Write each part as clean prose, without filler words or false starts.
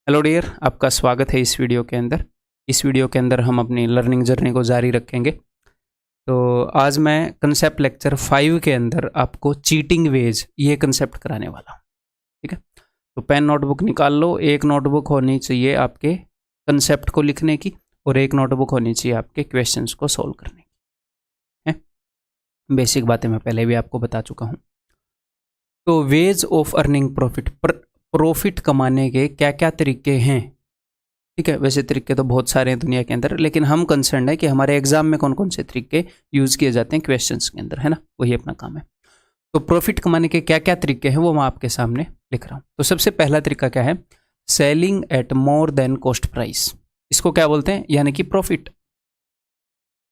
Hello dear, आपका स्वागत है इस वीडियो के अंदर। इस वीडियो के अंदर हम अपनी लर्निंग जर्नी को जारी रखेंगे। तो आज मैं कंसेप्ट लेक्चर 5 के अंदर आपको चीटिंग वेज ये कंसेप्ट कराने वाला हूँ। ठीक है, तो पेन नोटबुक निकाल लो। एक नोटबुक होनी चाहिए आपके कंसेप्ट को लिखने की और एक नोटबुक होनी चाहिए आपके क्वेश्चंस को सोल्व करने की। है बेसिक बातें मैं पहले भी आपको बता चुका हूँ। तो ways of earning profit, profit कमाने के क्या क्या तरीके हैं। ठीक है, वैसे तरीके तो बहुत सारे हैं दुनिया के अंदर, लेकिन हम कंसर्न है कि हमारे एग्जाम में कौन कौन से तरीके यूज किए जाते हैं क्वेश्चंस के अंदर, है ना, वही अपना काम है। तो प्रॉफिट कमाने के क्या क्या तरीके हैं वो मैं आपके सामने लिख रहा हूं। तो सबसे पहला तरीका क्या है, selling at more than cost price. इसको क्या बोलते हैं, यानी कि प्रॉफिट।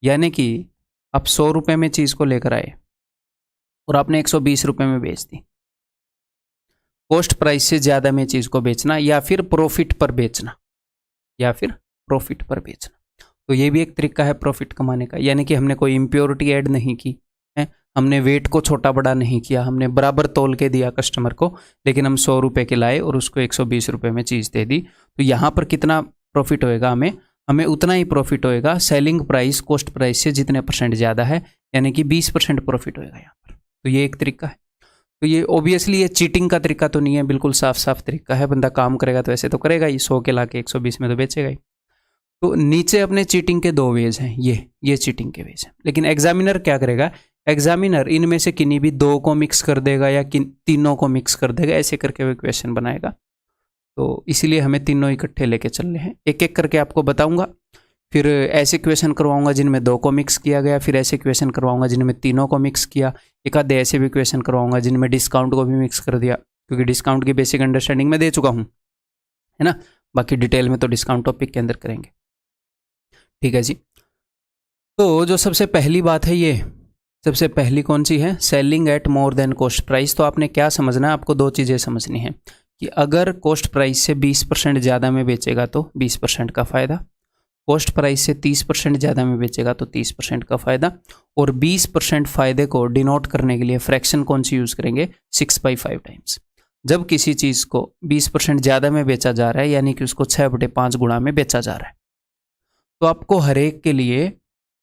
यानी कि आप 100 रुपये में चीज को लेकर आए और आपने 120 रुपये में बेच दी। कॉस्ट प्राइस से ज्यादा में चीज को बेचना या फिर प्रॉफिट पर बेचना, तो ये भी एक तरीका है प्रॉफिट कमाने का। यानी कि हमने कोई इम्प्योरिटी ऐड नहीं की है, हमने वेट को छोटा बड़ा नहीं किया, हमने बराबर तोल के दिया कस्टमर को, लेकिन हम 100 रुपये के लाए और उसको 120 रुपये में चीज़ दे दी। तो यहाँ पर कितना प्रॉफिट होएगा, हमें उतना ही प्रॉफिट होएगा सेलिंग प्राइस कॉस्ट प्राइस से जितने परसेंट ज़्यादा है, यानी कि 20% प्रॉफिट होएगा यहाँ पर। तो ये एक तरीका है। तो ये ऑब्वियसली ये चीटिंग का तरीका तो नहीं है, बिल्कुल साफ साफ तरीका है। बंदा काम करेगा तो ऐसे तो करेगा ही, 100 के ला के 120 में तो बेचेगा ही। तो नीचे अपने चीटिंग के 2 वेज हैं, ये चीटिंग के वेज हैं। लेकिन एग्जामिनर क्या करेगा, एग्जामिनर इनमें से किन्हीं भी 2 को मिक्स कर देगा या तीनों को मिक्स कर देगा, ऐसे करके वो क्वेश्चन बनाएगा। तो इसीलिए हमें तीनों इकट्ठे लेके चल रहे हैं, एक एक करके आपको बताऊंगा। फिर ऐसे क्वेश्चन करवाऊंगा जिनमें 2 को मिक्स किया गया, फिर ऐसे क्वेश्चन करवाऊंगा जिनमें तीनों को मिक्स किया, एक आधे ऐसे भी क्वेश्चन करवाऊंगा जिनमें डिस्काउंट को भी मिक्स कर दिया, क्योंकि डिस्काउंट की बेसिक अंडरस्टैंडिंग में दे चुका हूं, है ना। बाकी डिटेल में तो डिस्काउंट टॉपिक के अंदर करेंगे। ठीक है जी। तो जो सबसे पहली बात है, ये सबसे पहली कौन सी है, selling at more than cost price. तो आपने क्या समझना है, आपको 2 चीज़ें समझनी है कि अगर कॉस्ट प्राइस से 20% ज़्यादा में बेचेगा तो 20% का फ़ायदा, कॉस्ट प्राइस से 30% ज़्यादा में बेचेगा तो 30% का फ़ायदा। और 20% फ़ायदे को डिनोट करने के लिए फ्रैक्शन कौन सी यूज़ करेंगे, 6/5 टाइम्स। जब किसी चीज़ को 20% ज़्यादा में बेचा जा रहा है, यानी कि उसको 6/5 गुणा में बेचा जा रहा है, तो आपको हर एक के लिए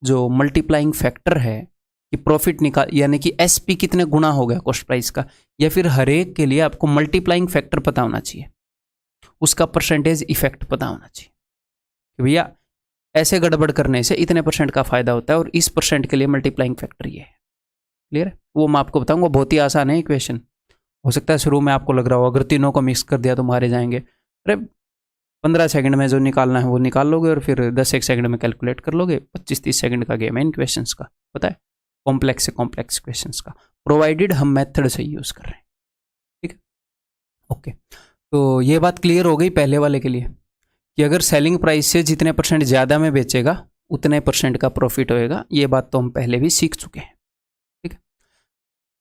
जो मल्टीप्लाइंग फैक्टर है कि प्रॉफिट निकाल, यानी कि एसपी कितने गुना हो गया कॉस्ट प्राइस का, या फिर हर एक के लिए आपको मल्टीप्लाइंग फैक्टर पता होना चाहिए, उसका परसेंटेज इफेक्ट पता होना चाहिए कि भैया ऐसे गड़बड़ करने से इतने % का फायदा होता है और इस % के लिए मल्टीप्लाइंग फैक्टर ये है। क्लियर है, वो मैं आपको बताऊंगा। बहुत ही आसान है क्वेश्चन। हो सकता है शुरू में आपको लग रहा हो अगर तीनों को मिक्स कर दिया तो मारे जाएंगे। अरे 15 सेकंड में जो निकालना है वो निकाल लोगे और फिर 10-1 सेकंड में कैलकुलेट कर लोगे। 25-30 सेकंड का गेम है इन क्वेश्चंस का, पता है, कॉम्प्लेक्स से कॉम्प्लेक्स क्वेश्चंस का, प्रोवाइडेड हम मेथड से यूज कर रहे हैं। ठीक है, ओके। तो ये बात क्लियर हो गई पहले वाले के लिए कि अगर सेलिंग प्राइस से जितने % ज़्यादा में बेचेगा उतने % का प्रॉफिट होएगा। ये बात तो हम पहले भी सीख चुके हैं। ठीक है,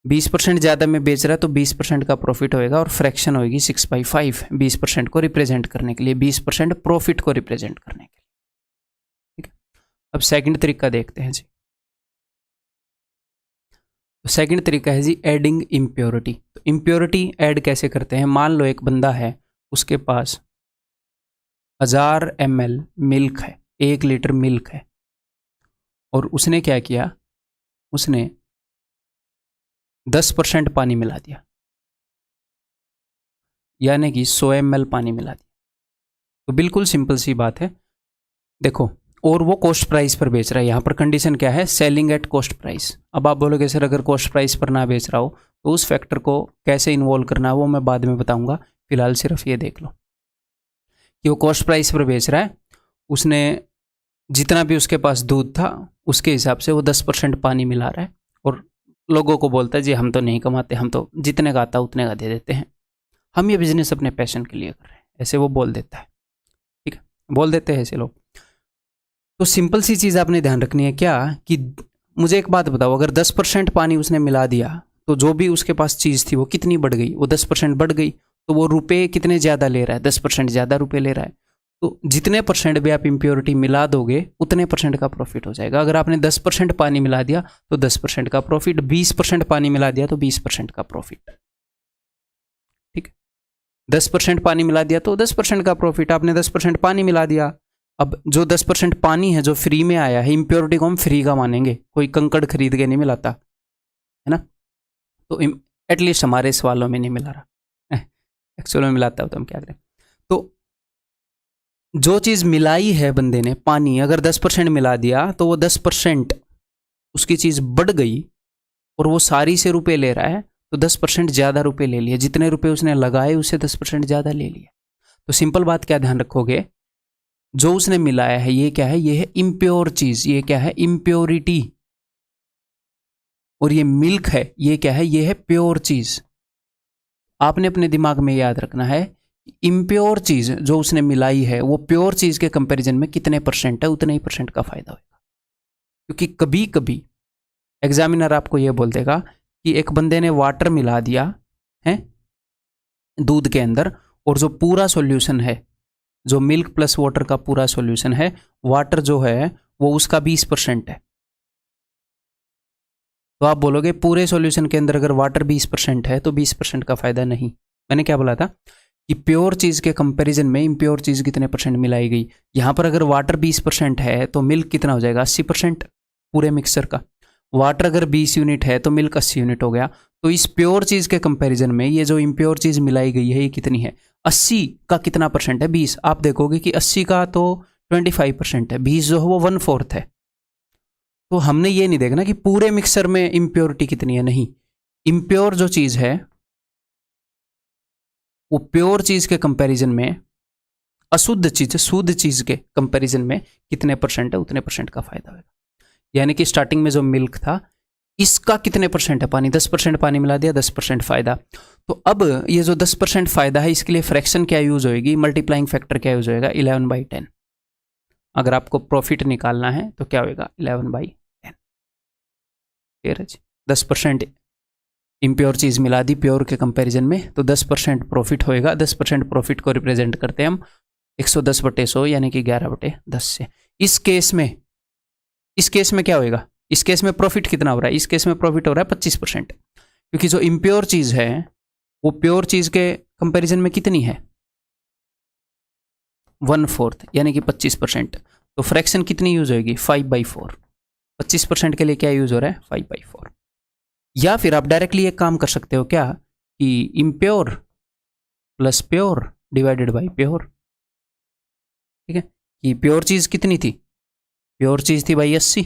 20% ज़्यादा में बेच रहा है तो 20% का प्रॉफिट होएगा और फ्रैक्शन होएगी 6/5, 20% को रिप्रेजेंट करने के लिए, 20% प्रॉफिट को रिप्रेजेंट करने के लिए। ठीक है, अब सेकंड तरीका देखते हैं जी। तो सेकंड तरीका है जी एडिंग इम्प्योरिटी। तो इम्प्योरिटी ऐड कैसे करते हैं, मान लो एक बंदा है, उसके पास 1000 ml मिल्क है, 1 लीटर मिल्क है, और उसने क्या किया, उसने 10% पानी मिला दिया, यानी कि 100 ml पानी मिला दिया। तो बिल्कुल सिंपल सी बात है, देखो, और वो कॉस्ट प्राइस पर बेच रहा है। यहाँ पर कंडीशन क्या है, सेलिंग एट कॉस्ट प्राइस। अब आप बोलोगे सर अगर कॉस्ट प्राइस पर ना बेच रहा हो तो उस फैक्टर को कैसे इन्वॉल्व करना है वो मैं बाद में बताऊंगा, फिलहाल सिर्फ ये देख लो कि वो कॉस्ट प्राइस पर बेच रहा है। उसने जितना भी उसके पास दूध था उसके हिसाब से वो 10% पानी मिला रहा है और लोगों को बोलता है जी हम तो नहीं कमाते, हम तो जितने का आता उतने का दे देते हैं, हम ये बिजनेस अपने पैशन के लिए कर रहे हैं, ऐसे वो बोल देता है। ठीक है, बोल देते हैं ऐसे लोग। तो सिंपल सी चीज़ आपने ध्यान रखनी है क्या, कि मुझे एक बात बताओ, अगर 10% पानी उसने मिला दिया तो जो भी उसके पास चीज़ थी वो कितनी बढ़ गई, वो 10% बढ़ गई। तो वो रुपए कितने ज़्यादा ले रहा है, 10% ज़्यादा रुपए ले रहा है। तो जितने % भी आप इम्प्योरिटी मिला दोगे उतने % का प्रॉफिट हो जाएगा। अगर आपने 10% पानी मिला दिया तो 10% का प्रॉफिट, 20% पानी मिला दिया तो 20% का प्रॉफिट। ठीक है, 10% पानी मिला दिया तो 10% का प्रॉफिट, आपने 10% पानी मिला दिया। अब जो 10% पानी है जो फ्री में आया है, इम्प्योरिटी को हम फ्री का मानेंगे, कोई कंकड़ खरीद के नहीं मिलाता है ना, तो एटलीस्ट हमारे सवालों में नहीं मिला रहा, एक्चुअल में मिलाता हो तो हम क्या करें। तो जो चीज़ मिलाई है बंदे ने, पानी अगर 10% मिला दिया तो वो 10% उसकी चीज़ बढ़ गई और वो सारी से रुपए ले रहा है, तो 10% ज़्यादा रुपए ले लिए, जितने रुपए उसने लगाए उससे 10% ज़्यादा ले लिया। तो सिंपल बात क्या ध्यान रखोगे, जो उसने मिलाया है ये क्या है, ये है इम्प्योर चीज़, ये क्या है इम्प्योरिटी, और ये मिल्क है, ये क्या है, ये है प्योर चीज़। आपने अपने दिमाग में याद रखना है इम्प्योर चीज़ जो उसने मिलाई है वो प्योर चीज़ के कंपैरिजन में कितने परसेंट है, उतने ही परसेंट का फायदा होगा। क्योंकि कभी कभी एग्जामिनर आपको ये बोल देगा कि एक बंदे ने वाटर मिला दिया है दूध के अंदर, और जो पूरा सॉल्यूशन है, जो मिल्क प्लस वाटर का पूरा सॉल्यूशन है, वाटर जो है वो उसका 20% है। तो आप बोलोगे पूरे सॉल्यूशन के अंदर अगर वाटर 20% है तो 20% का फायदा नहीं। मैंने क्या बोला था कि प्योर चीज़ के कंपैरिजन में इम्प्योर चीज़ कितने परसेंट मिलाई गई। यहाँ पर अगर वाटर 20% है तो मिल्क कितना हो जाएगा, 80% पूरे मिक्सचर का। वाटर अगर 20 यूनिट है तो मिल्क 80 यूनिट हो गया। तो इस प्योर चीज़ के कंपैरिजन में ये जो इम्प्योर चीज़ मिलाई गई है ये कितनी है, 80 का कितना परसेंट है, 20। आप देखोगे कि 80 का तो 25% है, 20 जो है वो 1/4 है। तो हमने ये नहीं देखना कि पूरे मिक्सर में इम्प्योरिटी कितनी है, नहीं, इम्प्योर जो चीज़ है वो प्योर चीज़ के कंपैरिजन में, अशुद्ध चीज़ शुद्ध चीज़ के कंपैरिजन में कितने परसेंट है उतने परसेंट का फायदा होगा। यानी कि स्टार्टिंग में जो मिल्क था इसका कितने परसेंट है पानी, 10% पानी मिला दिया, 10% फायदा। तो अब ये जो 10% फायदा है इसके लिए फ्रैक्शन क्या यूज होएगी, मल्टीप्लाइंग फैक्टर क्या यूज होएगा, 11/10। अगर आपको प्रॉफिट निकालना है तो क्या होएगा, 11/10। क्लियर है जी। 10% इम्प्योर चीज़ मिला दी प्योर के कंपैरिजन में तो 10% प्रॉफिट होएगा। 10% प्रॉफिट को रिप्रेजेंट करते हैं हम 110/100 यानी कि 11/10 से। इस केस में क्या होएगा, इस केस में प्रॉफिट कितना हो रहा है, इस केस में प्रॉफिट हो रहा है 25%, क्योंकि जो इम्प्योर चीज़ है वो प्योर चीज़ के कंपैरिजन में कितनी है, 1/4 यानी कि 25%। तो फ्रैक्शन कितनी यूज होगी, 5/4। 25% के लिए क्या यूज हो रहा है, 5/4। या फिर आप डायरेक्टली एक काम कर सकते हो क्या कि impure plus pure divided by pure. ठीक है, कि प्योर चीज़ कितनी थी, प्योर चीज़ थी भाई 80,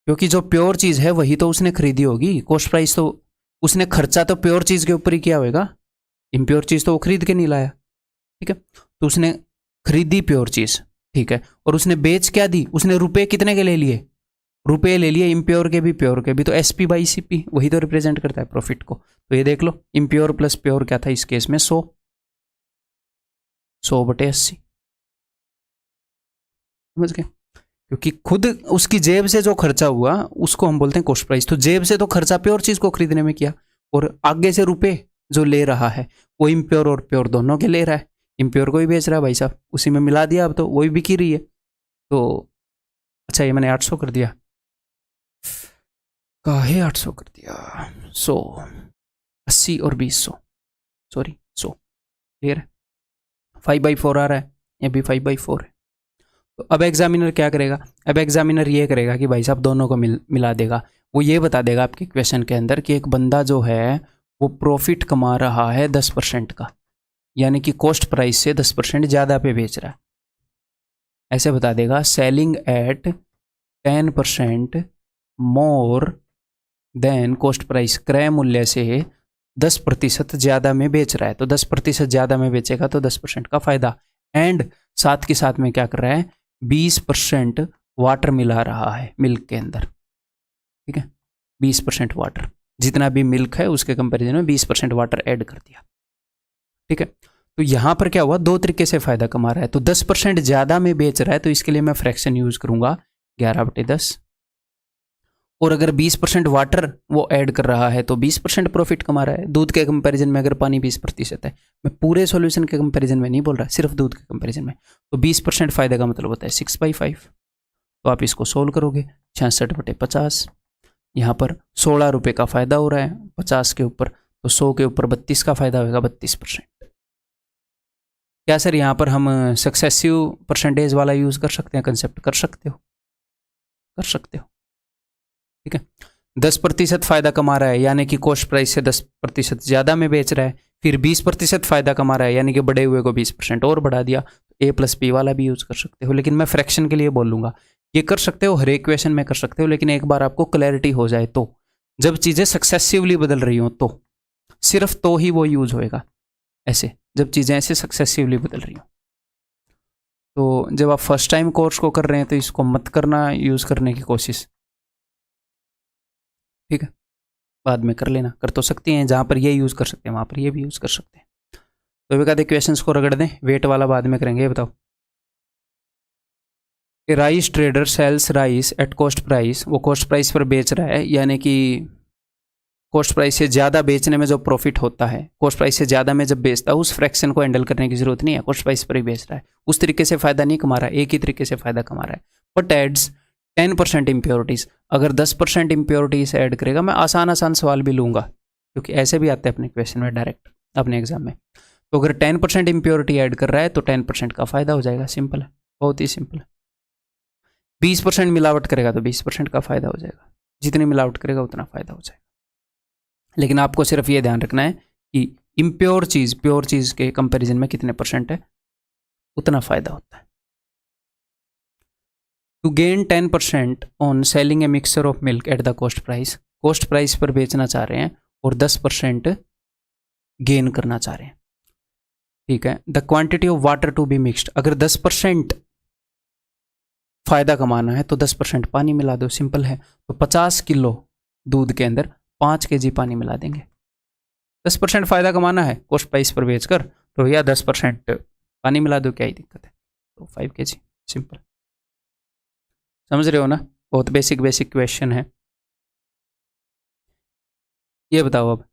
क्योंकि जो प्योर चीज़ है वही तो उसने खरीदी होगी, कॉस्ट प्राइस तो उसने खर्चा तो प्योर चीज़ के ऊपर ही किया होगा, इम्प्योर चीज़ तो वो खरीद के नहीं लाया। ठीक है, तो उसने खरीदी प्योर चीज़, ठीक है, और उसने बेच क्या दी, उसने रुपए कितने के ले लिए, रुपए ले लिए इम्प्योर के भी प्योर के भी, तो SP/CP वही तो रिप्रेजेंट करता है प्रॉफिट को। तो ये देख लो इम्प्योर प्लस प्योर क्या था इस केस में, 100/80। समझ गए, क्योंकि खुद उसकी जेब से जो खर्चा हुआ उसको हम बोलते हैं कॉस्ट प्राइस। तो जेब से तो खर्चा प्योर चीज़ को खरीदने में किया, और आगे से रुपए जो ले रहा है वो इम्प्योर और प्योर दोनों के ले रहा है, इम्प्योर को भी बेच रहा है भाई साहब, उसी में मिला दिया, अब तो वही बिक ही रही है। तो अच्छा ये मैंने 800 कर दिया, काहे 800 कर दिया, 100, 80 और 20, 100, सॉरी 100। क्लियर है, 5/4 आ रहा है, ये भी 5/4 है। तो अब एग्जामिनर क्या करेगा, अब एग्जामिनर ये करेगा कि भाई साहब दोनों को मिला देगा। वो ये बता देगा आपके क्वेश्चन के अंदर कि एक बंदा जो है वो प्रॉफिट कमा रहा है 10% का, यानी कि कॉस्ट प्राइस से 10% ज़्यादा पे बेच रहा है, ऐसे बता देगा, selling at 10% more than cost price, क्रय मूल्य से 10% ज़्यादा में बेच रहा है, तो 10% ज़्यादा में बेचेगा तो 10% का फायदा। एंड साथ के साथ में क्या कर रहा है, 20% वाटर मिला रहा है मिल्क के अंदर। ठीक है, 20% वाटर, जितना भी मिल्क है उसके कंपैरिजन में 20% वाटर ऐड कर दिया। ठीक है, तो यहां पर क्या हुआ, दो तरीके से फायदा कमा रहा है। तो 10% ज्यादा में बेच रहा है तो इसके लिए मैं फ्रैक्शन यूज करूंगा 11/10, और अगर 20% वाटर वो ऐड कर रहा है तो 20% प्रॉफिट कमा रहा है। दूध के कंपैरिजन में अगर पानी 20% है, मैं पूरे सॉल्यूशन के कंपैरिजन में नहीं बोल रहा, सिर्फ दूध के कंपैरिजन में, तो 20% फायदे का मतलब होता है 6/5। तो आप इसको सोल्व करोगे, 66/50, यहाँ पर 16 रुपये का फायदा हो रहा है 50 के ऊपर, तो 100 के ऊपर 32 का फायदा होगा 32%। क्या सर यहाँ पर हम सक्सेसिव परसेंटेज वाला यूज़ कर सकते हैं कंसेप्ट? कर सकते हो, कर सकते हो। ठीक है, 10% फायदा कमा रहा है यानी कि कॉस्ट प्राइस से 10% ज़्यादा में बेच रहा है, फिर 20% फायदा कमा रहा है यानी कि बढ़े हुए को 20% और बढ़ा दिया, तो A+B वाला भी यूज़ कर सकते हो। लेकिन मैं फ्रैक्शन के लिए बोलूँगा, ये कर सकते हो, हर इक्वेशन में कर सकते हो, लेकिन एक बार आपको क्लैरिटी हो जाए तो, जब चीज़ें सक्सेसिवली बदल रही हो तो, सिर्फ तो ही वो यूज़ होएगा। ऐसे जब चीज़ें ऐसे सक्सेसिवली बदल रही हो, तो जब आप फर्स्ट टाइम कोर्स को कर रहे हैं तो इसको मत करना यूज़ करने की कोशिश। ठीक है, बाद में कर लेना, कर तो सकती हैं, जहाँ पर ये यूज़ कर सकते हैं वहाँ पर ये भी यूज़ कर सकते हैं। तो एक आधे क्वेश्चंस को रगड़ दें, वेट वाला बाद में करेंगे। ये बताओ, rice trader sells rice at cost price, वो कॉस्ट प्राइस पर बेच रहा है, यानी कि कॉस्ट प्राइस से ज़्यादा बेचने में जो प्रॉफिट होता है, कॉस्ट प्राइस से ज़्यादा में जब बेचता है, उस फ्रैक्शन को हैंडल करने की जरूरत नहीं है, कॉस्ट प्राइस पर ही बेच रहा है, उस तरीके से फ़ायदा नहीं कमा रहा है, एक ही तरीके से फ़ायदा कमा रहा है। बट एड्स 10% इम्प्योरिटीज़, अगर 10% इम्प्योरिटीज़ ऐड करेगा, मैं आसान सवाल भी लूँगा क्योंकि ऐसे भी आते हैं अपने क्वेश्चन में डायरेक्ट अपने एग्जाम में। तो अगर 10% इम्प्योरिटी ऐड कर रहा है तो 10% का फ़ायदा हो जाएगा, सिंपल है, बहुत ही सिंपल है। 20% मिलावट करेगा तो 20% का फ़ायदा हो जाएगा, जितनी मिलावट करेगा उतना फ़ायदा हो जाएगा। लेकिन आपको सिर्फ ये ध्यान रखना है कि इम्प्योर चीज़ प्योर चीज़ के कंपैरिजन में कितने % है, उतना फ़ायदा होता है। To gain 10% on selling a mixture of milk at the cost price पर बेचना चाह रहे हैं और 10% गेन करना चाह रहे हैं। ठीक है, the quantity of water to be mixed, अगर 10% फायदा कमाना है तो 10% पानी मिला दो, सिंपल है। तो 50 किलो दूध के अंदर 5 kg पानी मिला देंगे। 10% फायदा कमाना है कॉस्ट प्राइस पर बेचकर, तो या 10% पानी मिला दो, क्या ही दिक्कत है। तो 5 kg, सिंपल। समझ रहे हो ना, बहुत बेसिक क्वेश्चन है। ये बताओ अब,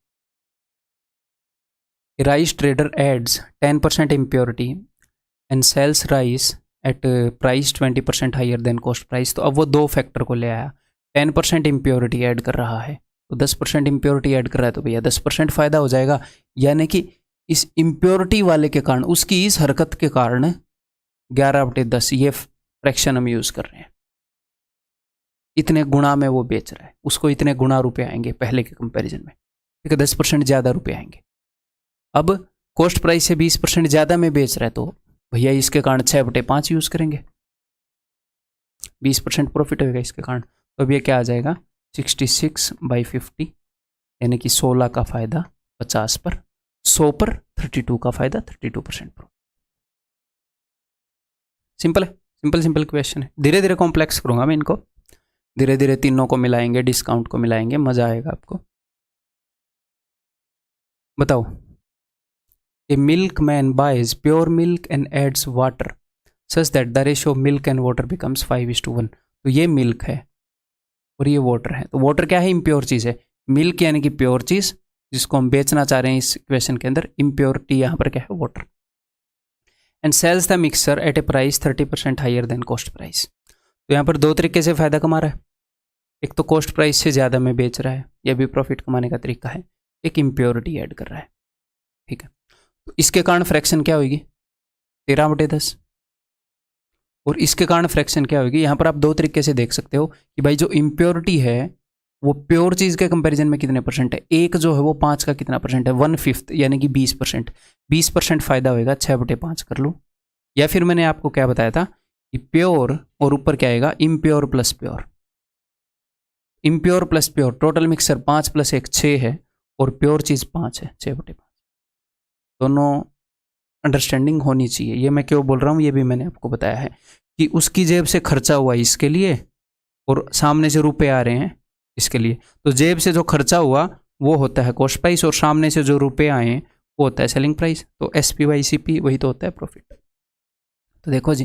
rice trader adds 10% impurity and sells rice at price 20% higher than cost price. तो अब वो दो फैक्टर को ले आया, 10% इम्प्योरिटी ऐड कर रहा है तो 10% इम्प्योरिटी ऐड कर रहा है तो भैया 10% फायदा हो जाएगा। यानी कि इस इम्प्योरिटी वाले के कारण, उसकी इस हरकत के कारण 11/10 ये फ्रैक्शन हम यूज कर रहे हैं। इतने गुणा में वो बेच रहा है, उसको इतने गुणा रुपए आएंगे पहले के कंपैरिजन में, ठीक है, 10% ज़्यादा रुपए आएंगे। अब कॉस्ट प्राइस से 20% ज़्यादा में बेच रहा है तो भैया इसके कारण 6/5 यूज़ करेंगे, 20% प्रॉफिट होगा इसके कारण। तो अब ये क्या आ जाएगा, 66/50, यानी कि 16 का फायदा 50 पर, 100 पर 32 का फायदा, 32% प्रॉफिट। सिंपल है, सिंपल क्वेश्चन है। धीरे धीरे कॉम्प्लेक्स करूंगा मैं इनको, धीरे धीरे तीनों को मिलाएंगे, डिस्काउंट को मिलाएंगे, मजा आएगा आपको। बताओ, a milkman buys pure milk and adds water such that the ratio of milk and water becomes 5:1। तो ये मिल्क है और ये वाटर है। तो वाटर क्या है, इम्प्योर चीज़ है। मिल्क यानी कि प्योर चीज़ जिसको हम बेचना चाह रहे हैं इस क्वेश्चन के अंदर, इम्प्योरिटी यहाँ पर क्या है, water. And sells the mixture at a price 30% higher than cost price. तो यहाँ पर दो तरीके से फ़ायदा कमा रहा है, एक तो कॉस्ट प्राइस से ज़्यादा में बेच रहा है, यह भी प्रॉफिट कमाने का तरीका है, एक इम्प्योरिटी ऐड कर रहा है। ठीक है, तो इसके कारण फ्रैक्शन क्या होगी, 13/10, और इसके कारण फ्रैक्शन क्या होगी। यहाँ पर आप दो तरीके से देख सकते हो कि भाई जो इम्प्योरिटी है वो प्योर चीज़ के कंपैरिजन में कितने % है, एक जो है वो 5 का कितना % है, 1/5 यानी कि 20%। 20% फायदा होगा, 6/5 कर लो। या फिर मैंने आपको क्या बताया था कि प्योर और ऊपर क्या आएगा, impure plus pure. Impure plus pure, total mixer 5 + 1 6 है और प्योर चीज़ 5 है, 6/5। दोनों अंडरस्टैंडिंग होनी चाहिए। ये मैं क्यों बोल रहा हूँ, ये भी मैंने आपको बताया है कि उसकी जेब से खर्चा हुआ इसके लिए और सामने से रुपए आ रहे हैं इसके लिए। तो जेब से जो खर्चा हुआ वो होता है कॉस्ट प्राइस और सामने से जो रुपए आए वो होता है सेलिंग प्राइस। तो SPY/CP वही तो होता है प्रॉफिट। तो देखो जी,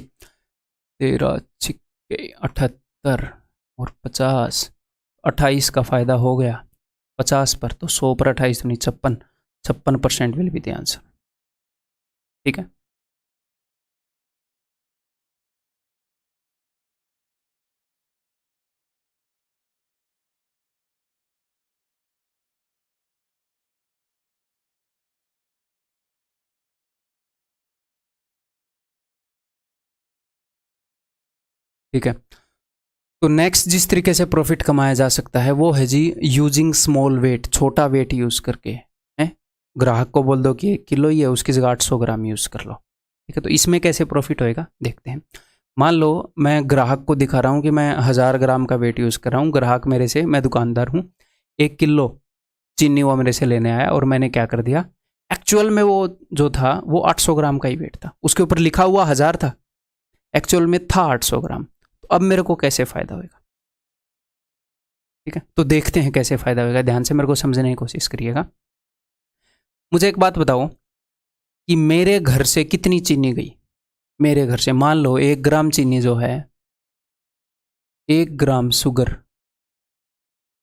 13 छिक्के 78 और 50, 28 का फायदा हो गया 50 पर, तो 100 पर 28 तो नहीं, 56% विल बी द आंसर। ठीक है। ठीक है। तो नेक्स्ट जिस तरीके से प्रॉफिट कमाया जा सकता है वो है जी यूजिंग स्मॉल वेट, छोटा वेट यूज़ करके है। ग्राहक को बोल दो कि 1 किलो ही है, उसकी जगह 800 ग्राम यूज़ कर लो। ठीक है, तो इसमें कैसे प्रॉफिट होएगा देखते हैं। मान लो मैं ग्राहक को दिखा रहा हूँ कि मैं 1000 ग्राम का वेट यूज़ कर रहा हूँ। ग्राहक मेरे से, मैं दुकानदार हूँ, 1 किलो चीनी वो मेरे से लेने आया और मैंने क्या कर दिया, एक्चुअल में वो जो था वो 800 ग्राम का ही वेट था। उसके ऊपर लिखा हुआ 1000 था, एक्चुअल में था 800 ग्राम। तो अब मेरे को कैसे फ़ायदा होगा? ठीक है, तो देखते हैं कैसे फ़ायदा होगा। ध्यान से मेरे को समझने की कोशिश करिएगा। मुझे एक बात बताओ कि मेरे घर से कितनी चीनी गई। मेरे घर से मान लो 1 ग्राम चीनी जो है, 1 ग्राम शुगर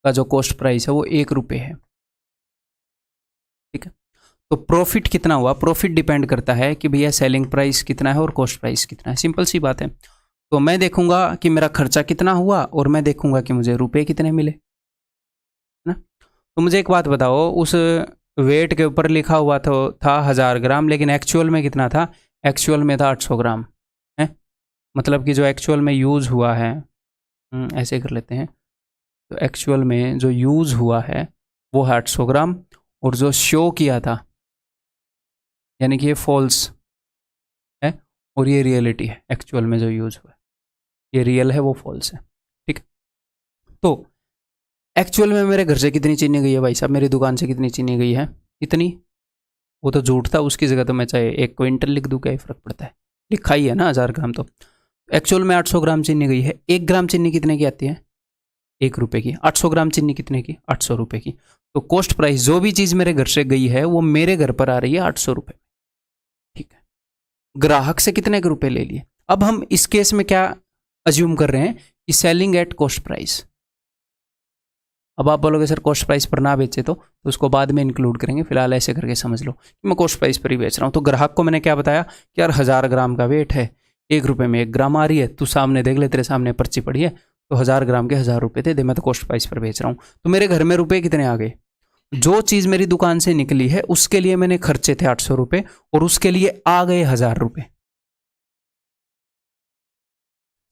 का जो कॉस्ट प्राइस है वो 1 रुपये है। ठीक है, तो प्रॉफिट कितना हुआ? प्रॉफिट डिपेंड करता है कि भैया सेलिंग प्राइस कितना है और कॉस्ट प्राइस कितना है। सिंपल सी बात है। तो मैं देखूंगा कि मेरा खर्चा कितना हुआ और मैं देखूंगा कि मुझे रुपए कितने मिले, है ना। तो मुझे एक बात बताओ, उस वेट के ऊपर लिखा हुआ था 1000 ग्राम, लेकिन एक्चुअल में कितना था? एक्चुअल में था 800 ग्राम है। मतलब कि जो एक्चुअल में यूज़ हुआ है, ऐसे कर लेते हैं, तो एक्चुअल में जो यूज़ हुआ है वो है 800 ग्राम, और जो शो किया था, यानी कि ये फॉल्स है और ये रियलिटी है। एक्चुअल में जो यूज़ हुआ है ये रियल है, वो फॉल्स है। ठीक है, तो एक्चुअल में मेरे घर से कितनी चीनी गई है भाई साहब, मेरी दुकान से कितनी चीनी गई है? इतनी। वो तो झूठ था, उसकी जगह तो मैं चाहे 1 क्विंटल लिख दूँ, क्या ही फर्क पड़ता है, लिखा ही है ना 1000 ग्राम। तो एक्चुअल में 800 ग्राम चीनी गई है। 1 ग्राम चीनी कितने की आती है? 1 रुपये की। 800 ग्राम चीनी कितने की? 800 रुपये की। तो कॉस्ट प्राइस, जो भी चीज़ मेरे घर से गई है वो मेरे घर पर आ रही है 800 रुपये। ठीक है, ग्राहक से कितने के रुपए ले लिए? अब हम इस केस में क्या अज्यूम कर रहे हैं कि सेलिंग एट कॉस्ट प्राइस। अब आप बोलोगे सर कॉस्ट प्राइस पर ना बेचे तो उसको बाद में इंक्लूड करेंगे, फिलहाल ऐसे करके समझ लो कि मैं कॉस्ट प्राइस पर ही बेच रहा हूँ। तो ग्राहक को मैंने क्या बताया कि यार 1000 ग्राम का वेट है, 1 रुपये में 1 ग्राम आ रही है, तू सामने देख ले, तेरे सामने पर्ची पड़ी है, तो 1000 ग्राम के 1000 रुपये दे दे, मैं तो कॉस्ट प्राइस पर बेच रहा हूँ। तो मेरे घर में रुपये कितने आ गए? जो चीज़ मेरी दुकान से निकली है उसके लिए मैंने खर्चे थे 800 रुपये और उसके लिए आ गए 1000 रुपये।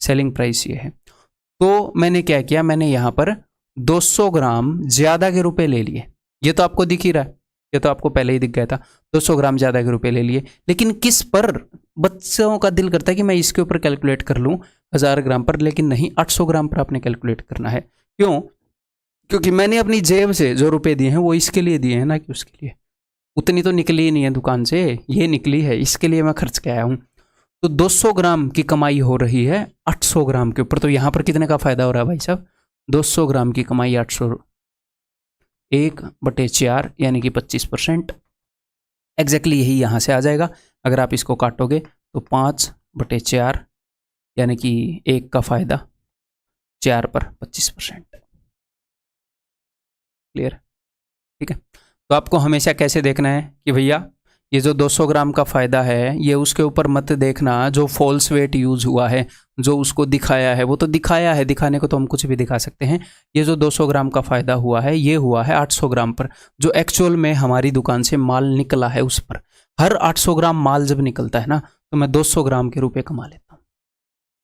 सेलिंग प्राइस ये है। तो मैंने क्या किया, मैंने यहाँ पर 200 ग्राम ज़्यादा के रुपए ले लिए। ये तो आपको दिख ही रहा है, ये तो आपको पहले ही दिख गया था। 200 ग्राम ज़्यादा के रुपए ले लिए, लेकिन किस पर? बच्चों का दिल करता है कि मैं इसके ऊपर कैलकुलेट कर लूँ 1000 ग्राम पर, लेकिन नहीं, 800 ग्राम पर आपने कैलकुलेट करना है। क्यों? क्योंकि मैंने अपनी जेब से जो रुपए दिए हैं वो इसके लिए दिए हैं ना कि उसके लिए। उतनी तो निकली ही नहीं है दुकान से, ये निकली है, इसके लिए मैं खर्च के आया हूँ। तो 200 ग्राम की कमाई हो रही है 800 ग्राम के ऊपर। तो यहाँ पर कितने का फायदा हो रहा है भाई साहब? 200 ग्राम की कमाई 800, 1/4 यानी कि 25%। एग्जैक्टली यही यहाँ से आ जाएगा। अगर आप इसको काटोगे तो 5/4 यानी कि 1 का फायदा 4 पर 25%। क्लियर? ठीक है, तो आपको हमेशा कैसे देखना है कि भैया ये जो 200 ग्राम का फ़ायदा है ये उसके ऊपर मत देखना जो फॉल्स वेट यूज़ हुआ है, जो उसको दिखाया है वो तो दिखाया है, दिखाने को तो हम कुछ भी दिखा सकते हैं। ये जो 200 ग्राम का फ़ायदा हुआ है ये हुआ है 800 ग्राम पर, जो एक्चुअल में हमारी दुकान से माल निकला है उस पर। हर 800 ग्राम माल जब निकलता है ना तो मैं 200 ग्राम के रुपये कमा लेता हूँ।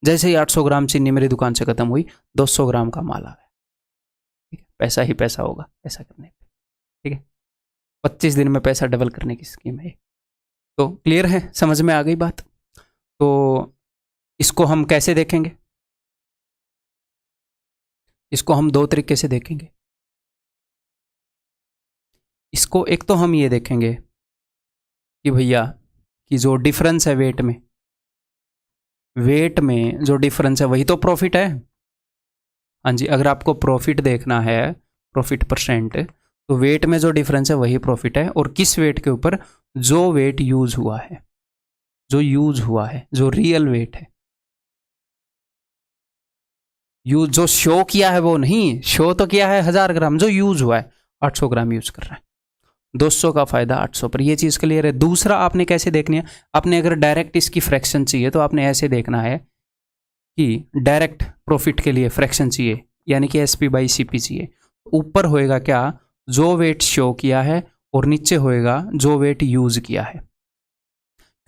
जैसे ही 800 ग्राम चीनी मेरी दुकान से ख़त्म हुई 200 ग्राम का माल आ गया। ठीक है, पैसा ही पैसा होगा ऐसा करने पर। ठीक है, 25 दिन में पैसा डबल करने की स्कीम है। तो क्लियर है, समझ में आ गई बात? तो इसको हम कैसे देखेंगे? इसको हम 2 तरीके से देखेंगे। इसको एक तो हम ये देखेंगे कि भैया कि जो डिफरेंस है वेट में जो डिफरेंस है वही तो प्रॉफिट है। हाँ जी, अगर आपको प्रॉफिट देखना है, प्रॉफिट परसेंट, तो वेट में जो डिफरेंस है वही प्रॉफिट है। और किस वेट के ऊपर? जो वेट यूज हुआ है, जो यूज हुआ है, जो रियल वेट है। यूज जो शो किया है वो नहीं, शो तो किया है 1000 ग्राम, जो यूज हुआ है 800 ग्राम यूज कर रहा है। 200 का फायदा 800 पर, ये चीज़ क्लियर है। दूसरा आपने कैसे देखनी है? आपने अगर डायरेक्ट इसकी फ्रैक्शन चाहिए तो आपने ऐसे देखना है कि डायरेक्ट प्रॉफिट के लिए फ्रैक्शन चाहिए, यानी कि SP/CP चाहिए। ऊपर होएगा क्या? जो वेट शो किया है, और नीचे होएगा जो वेट यूज किया है।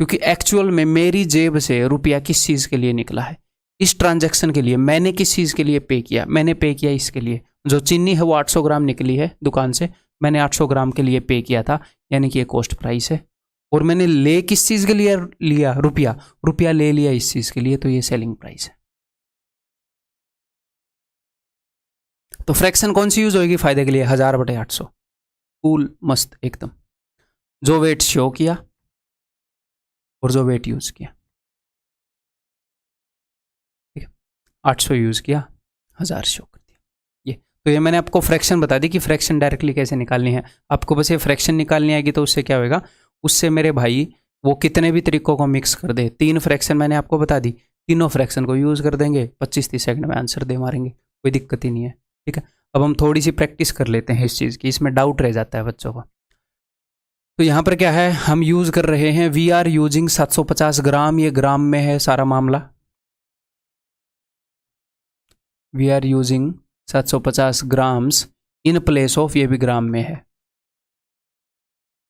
क्योंकि एक्चुअल में मेरी जेब से रुपया किस चीज़ के लिए निकला है? इस ट्रांजैक्शन के लिए मैंने किस चीज़ के लिए पे किया, मैंने पे किया इसके लिए, जो चीनी है वो 800 ग्राम निकली है दुकान से, मैंने 800 ग्राम के लिए पे किया था, यानी कि ये कॉस्ट प्राइस है। और मैंने ले किस चीज़ के लिए लिया, रुपया, रुपया ले लिया इस चीज़ के लिए, तो ये सेलिंग प्राइस है। तो फ्रैक्शन कौन सी यूज होगी फायदे के लिए, 1000/800, कूल मस्त एकदम। जो वेट शो किया और जो वेट यूज किया, ठीक है, 800 यूज किया, 1000 शो कर दिया। ये तो ये मैंने आपको फ्रैक्शन बता दी कि फ्रैक्शन डायरेक्टली कैसे निकालनी है। आपको बस ये फ्रैक्शन निकालनी आएगी तो उससे क्या होगा, उससे मेरे भाई वो कितने भी तरीकों को मिक्स कर दे, 3 फ्रैक्शन मैंने आपको बता दी, तीनों फ्रैक्शन को यूज कर देंगे, 25-30 सेकंड में आंसर दे मारेंगे, कोई दिक्कत ही नहीं है। ठीक है, अब हम थोड़ी सी प्रैक्टिस कर लेते हैं इस चीज़ की, इसमें डाउट रह जाता है बच्चों को। तो यहाँ पर क्या है, हम यूज कर रहे हैं, वी आर यूजिंग 750 ग्राम, ये ग्राम में है सारा मामला, we are using 750 grams in place of, ये भी ग्राम में है।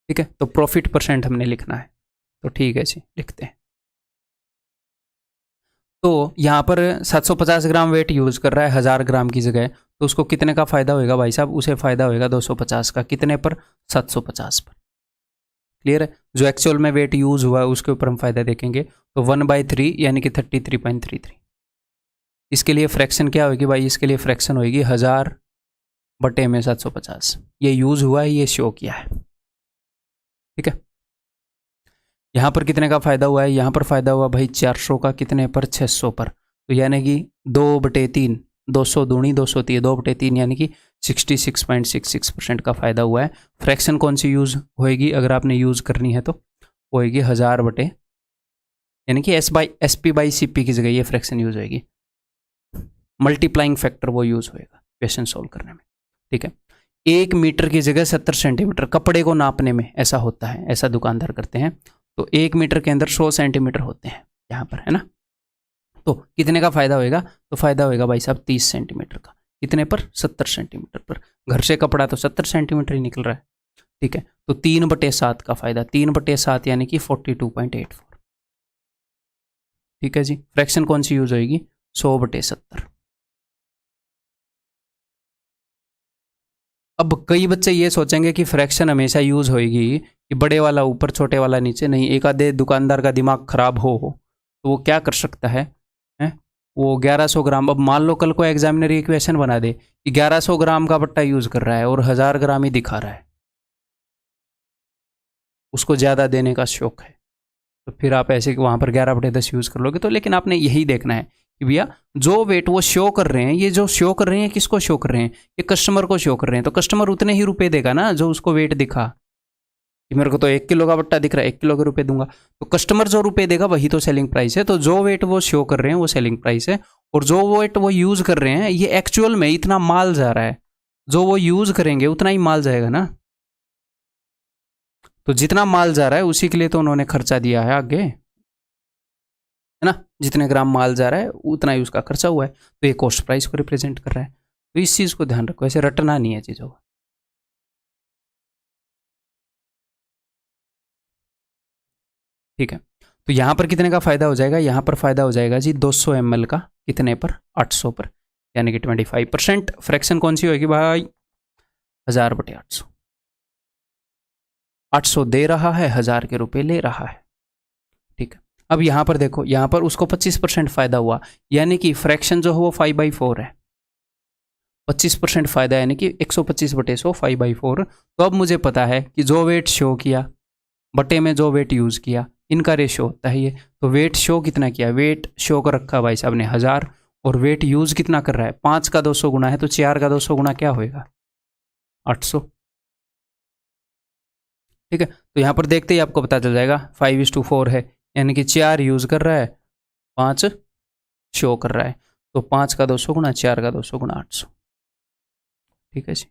ठीक है, तो प्रॉफिट परसेंट हमने लिखना है, तो ठीक है जी लिखते हैं। तो यहाँ पर 750 ग्राम वेट यूज कर रहा है 1000 ग्राम की जगह, तो उसको कितने का फायदा होएगा भाई साहब, उसे फायदा होएगा 250 का, कितने पर, 750 पर। क्लियर है, जो एक्चुअल में वेट यूज हुआ है उसके ऊपर हम फायदा देखेंगे। तो 1/3 यानी कि 33.33। इसके लिए फ्रैक्शन क्या होगी भाई, इसके लिए फ्रैक्शन होगी 1000 बटे में 750, ये यूज हुआ है, ये शो किया है। ठीक है, यहाँ पर कितने का फायदा हुआ है, यहाँ पर फायदा हुआ भाई 400 का, कितने पर, 600 पर। तो यानी कि 2/3, 200 दूनी 230, 2/3 यानी कि 66.66% का फायदा हुआ है। फ्रैक्शन कौन सी यूज होएगी अगर आपने यूज करनी है, तो होएगी 1000 बटे, यानी कि SP/CP की जगह ये फ्रैक्शन यूज होएगी, मल्टीप्लाइंग फैक्टर वो यूज होएगा क्वेश्चन सोल्व करने में। ठीक है, 1 मीटर की जगह 70 सेंटीमीटर, कपड़े को नापने में ऐसा होता है, ऐसा दुकानदार करते हैं। तो 1 मीटर के अंदर 100 सेंटीमीटर होते हैं यहाँ पर, है ना। तो कितने का फायदा होएगा, तो फायदा होएगा भाई साहब 30 सेंटीमीटर का, कितने पर, 70 सेंटीमीटर पर। घर से कपड़ा तो 70 सेंटीमीटर ही निकल रहा है। ठीक है, तो 3/7 का फायदा, 3/7 यानी कि 42.84। ठीक है जी, फ्रैक्शन कौन सी यूज होएगी, 100/70। अब कई बच्चे ये सोचेंगे कि फ्रैक्शन हमेशा यूज होएगी कि बड़े वाला ऊपर छोटे वाला नीचे, नहीं, एक आधे दुकानदार का दिमाग खराब हो तो वो क्या कर सकता है, वो 1100 ग्राम, अब मान लो कल को एग्जामिनर ये क्वेश्चन बना दे कि 1100 ग्राम का पट्टा यूज कर रहा है और 1000 ग्राम ही दिखा रहा है, उसको ज़्यादा देने का शौक है, तो फिर आप ऐसे वहाँ पर 11/10 यूज़ कर लोगे। तो लेकिन आपने यही देखना है कि भैया जो वेट वो शो कर रहे हैं, ये जो शो कर रहे हैं किसको शो कर रहे हैं, ये कस्टमर को शो कर रहे हैं, तो कस्टमर उतने ही रुपए देगा ना जो उसको वेट दिखा, कि मेरे को तो 1 किलो का बट्टा दिख रहा है, 1 किलो के रुपए दूंगा, तो कस्टमर जो रुपए देगा वही तो सेलिंग प्राइस है। तो जो वेट वो शो कर रहे हैं वो सेलिंग प्राइस है, और जो वेट वो यूज़ कर रहे हैं, ये एक्चुअल में इतना माल जा रहा है, जो वो यूज़ करेंगे उतना ही माल जाएगा ना। तो जितना माल जा रहा है उसी के लिए तो उन्होंने खर्चा दिया है आगे, है ना, जितने ग्राम माल जा रहा है उतना ही उसका खर्चा हुआ है, तो ये कॉस्ट प्राइस को रिप्रेजेंट कर रहा है। तो इस चीज़ को ध्यान रखो, ऐसे रटना नहीं है चीज़ों को। ठीक है, तो यहाँ पर कितने का फायदा हो जाएगा, यहाँ पर फायदा हो जाएगा जी 200 ml का, कितने पर, 800 पर, यानी कि 25%। फ्रैक्शन कौन सी होगी भाई, 1000/800, 800 दे रहा है, 1000 के रुपए ले रहा है। ठीक है, अब यहाँ पर देखो, यहाँ पर उसको 25% फायदा हुआ, यानी कि फ्रैक्शन जो है वो 5/4 है, 25% फायदा यानी कि 125/100, 5/4। तो अब मुझे पता है कि जो वेट शो किया बटे में जो वेट यूज़ किया, इनका रेशो होता है ये। तो वेट शो कितना किया, वेट शो कर रखा भाई साहब ने 1000, और वेट यूज़ कितना कर रहा है, 5 का 200 गुना है, तो 4 का 200 गुना क्या होएगा, 800। ठीक है, तो यहाँ पर देखते ही आपको पता चल जाएगा 5:4 है, यानी कि 4 यूज़ कर रहा है, 5 शो कर रहा है, तो 5 का 200 गुना, 4 का 200 गुना 800। ठीक है जी,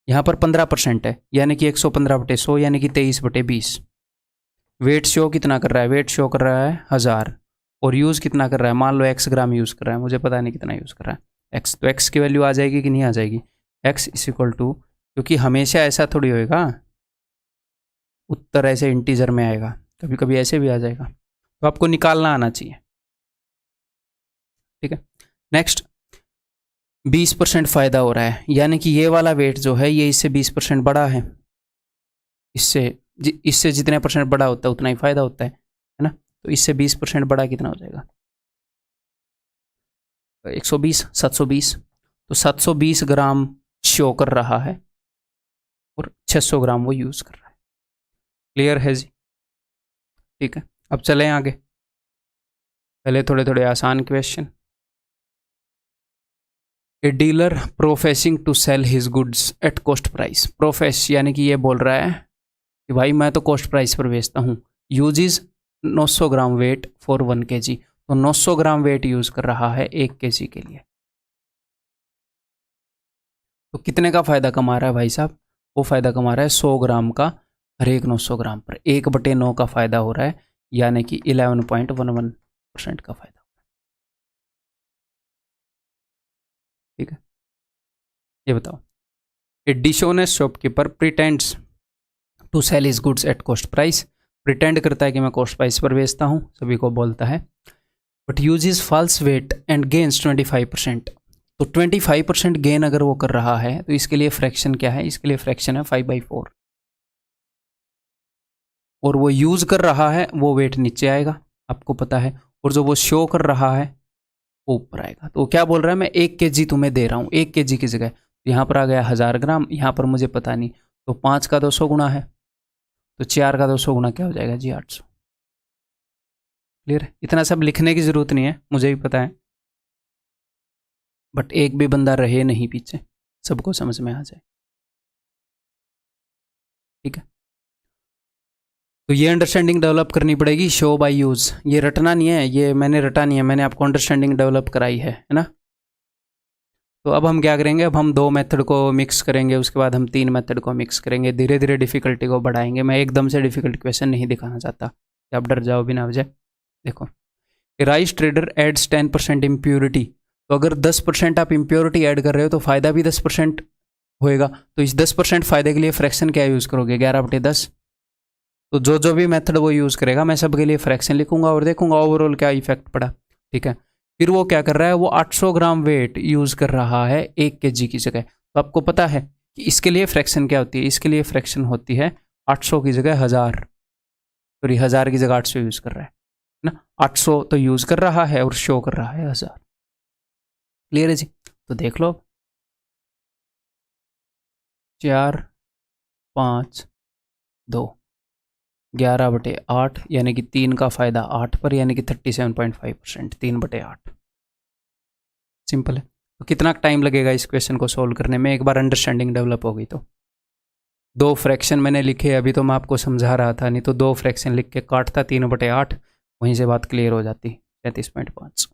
यहाँ पर 15% है, यानी कि 115/100, यानी कि 23/20। वेट शो कितना कर रहा है, वेट शो कर रहा है 1000, और यूज़ कितना कर रहा है, मान लो x ग्राम यूज़ कर रहा है, मुझे पता नहीं कितना यूज़ कर रहा है x, तो x की वैल्यू आ जाएगी कि नहीं आ जाएगी, x = क्योंकि हमेशा ऐसा थोड़ी होएगा उत्तर ऐसे इंटीजर में आएगा, कभी कभी ऐसे भी आ जाएगा, तो आपको निकालना आना चाहिए। ठीक है। नेक्स्ट 20% फायदा हो रहा है, यानी कि ये वाला वेट जो है ये इससे 20% बड़ा है। इससे जितने परसेंट बड़ा होता है उतना ही फायदा होता है ना। तो इससे 20% बड़ा कितना हो जाएगा? 120, 720। तो 720 ग्राम शो कर रहा है और 600 ग्राम वो यूज कर रहा है। क्लियर है जी? ठीक है, अब चलें आगे। पहले थोड़े थोड़े आसान question. A dealer professing to sell his goods at cost price. Profess यानी कि ये बोल रहा है कि भाई मैं तो कॉस्ट प्राइस पर बेचता हूँ। Uses 900 gram weight for 1 kg। तो 900 ग्राम वेट यूज कर रहा है 1 kg के लिए। तो कितने का फायदा कमा रहा है भाई साहब? वो फायदा कमा रहा है 100 ग्राम का हर एक 900 ग्राम पर 1/9 का फायदा हो रहा है, यानी कि 11.11% का फायदा। ठीक है, ये बताओ। A dishonest shopkeeper pretends to sell his goods at cost price. Pretend करता है कि मैं कॉस्ट प्राइस पर बेचता हूँ, सभी को बोलता है, but uses false weight and gains 25%। तो 25% गेन अगर वो कर रहा है तो इसके लिए फ्रैक्शन क्या है? इसके लिए फ्रैक्शन है 5/4। और वो यूज कर रहा है वो वेट नीचे आएगा, आपको पता है, और जो वो शो कर रहा है वो ऊपर आएगा। तो क्या बोल रहा है? मैं 1 kg तुम्हें दे रहा हूँ, 1 kg की जगह यहाँ पर आ गया 1000 ग्राम, यहाँ पर मुझे पता नहीं, तो 5 का 200 गुना है, तो 4 का 200 गुना क्या हो जाएगा जी? 800। क्लियर है? इतना सब लिखने की जरूरत नहीं है, मुझे भी पता है, बट एक भी बंदा रहे नहीं पीछे, सबको समझ में आ जाए। ठीक है, तो ये अंडरस्टैंडिंग डेवलप करनी पड़ेगी। शो बाय यूज, ये रटना नहीं है, ये मैंने रटा नहीं है, मैंने आपको अंडरस्टैंडिंग डेवलप कराई है ना। तो अब हम क्या करेंगे? अब हम 2 मेथड को मिक्स करेंगे, उसके बाद हम 3 मेथड को मिक्स करेंगे, धीरे धीरे डिफिकल्टी को बढ़ाएंगे। मैं एकदम से डिफिकल्ट क्वेश्चन नहीं दिखाना चाहता कि आप डर जाओ बिना वजह। देखो, राइस ट्रेडर एड्स 10% इम्प्योरिटी। तो अगर 10% आप इम्प्योरिटी ऐड कर रहे हो तो फायदा भी 10% होएगा। तो इस 10% फायदे के लिए फ्रैक्शन क्या यूज़ करोगे? 11/10। तो जो जो भी मेथड वो यूज़ करेगा मैं सबके लिए फ्रैक्शन लिखूंगा और देखूंगा ओवरऑल क्या इफेक्ट पड़ा। ठीक है, फिर वो क्या कर रहा है? वो 800 ग्राम वेट यूज़ कर रहा है 1 kg की जगह। तो आपको पता है कि इसके लिए फ्रैक्शन क्या होती है? इसके लिए फ्रैक्शन होती है 800 की जगह 1000, सॉरी 1000 की जगह 800 यूज़ कर रहा है ना। 800 तो यूज़ कर रहा है और शो कर रहा है 1000। क्लियर है जी? तो देख लो, 4, 5, 2, 11/8 यानी कि 3 का फायदा 8 पर, यानी कि 37.5%, 3/8। सिंपल है। तो कितना टाइम लगेगा इस क्वेश्चन को सोल्व करने में? एक बार अंडरस्टैंडिंग डेवलप हो गई तो। 2 फ्रैक्शन मैंने लिखे, अभी तो मैं आपको समझा रहा था, नहीं तो 2 फ्रैक्शन लिख के काटता 3/8, वहीं से बात क्लियर हो जाती। 33.5।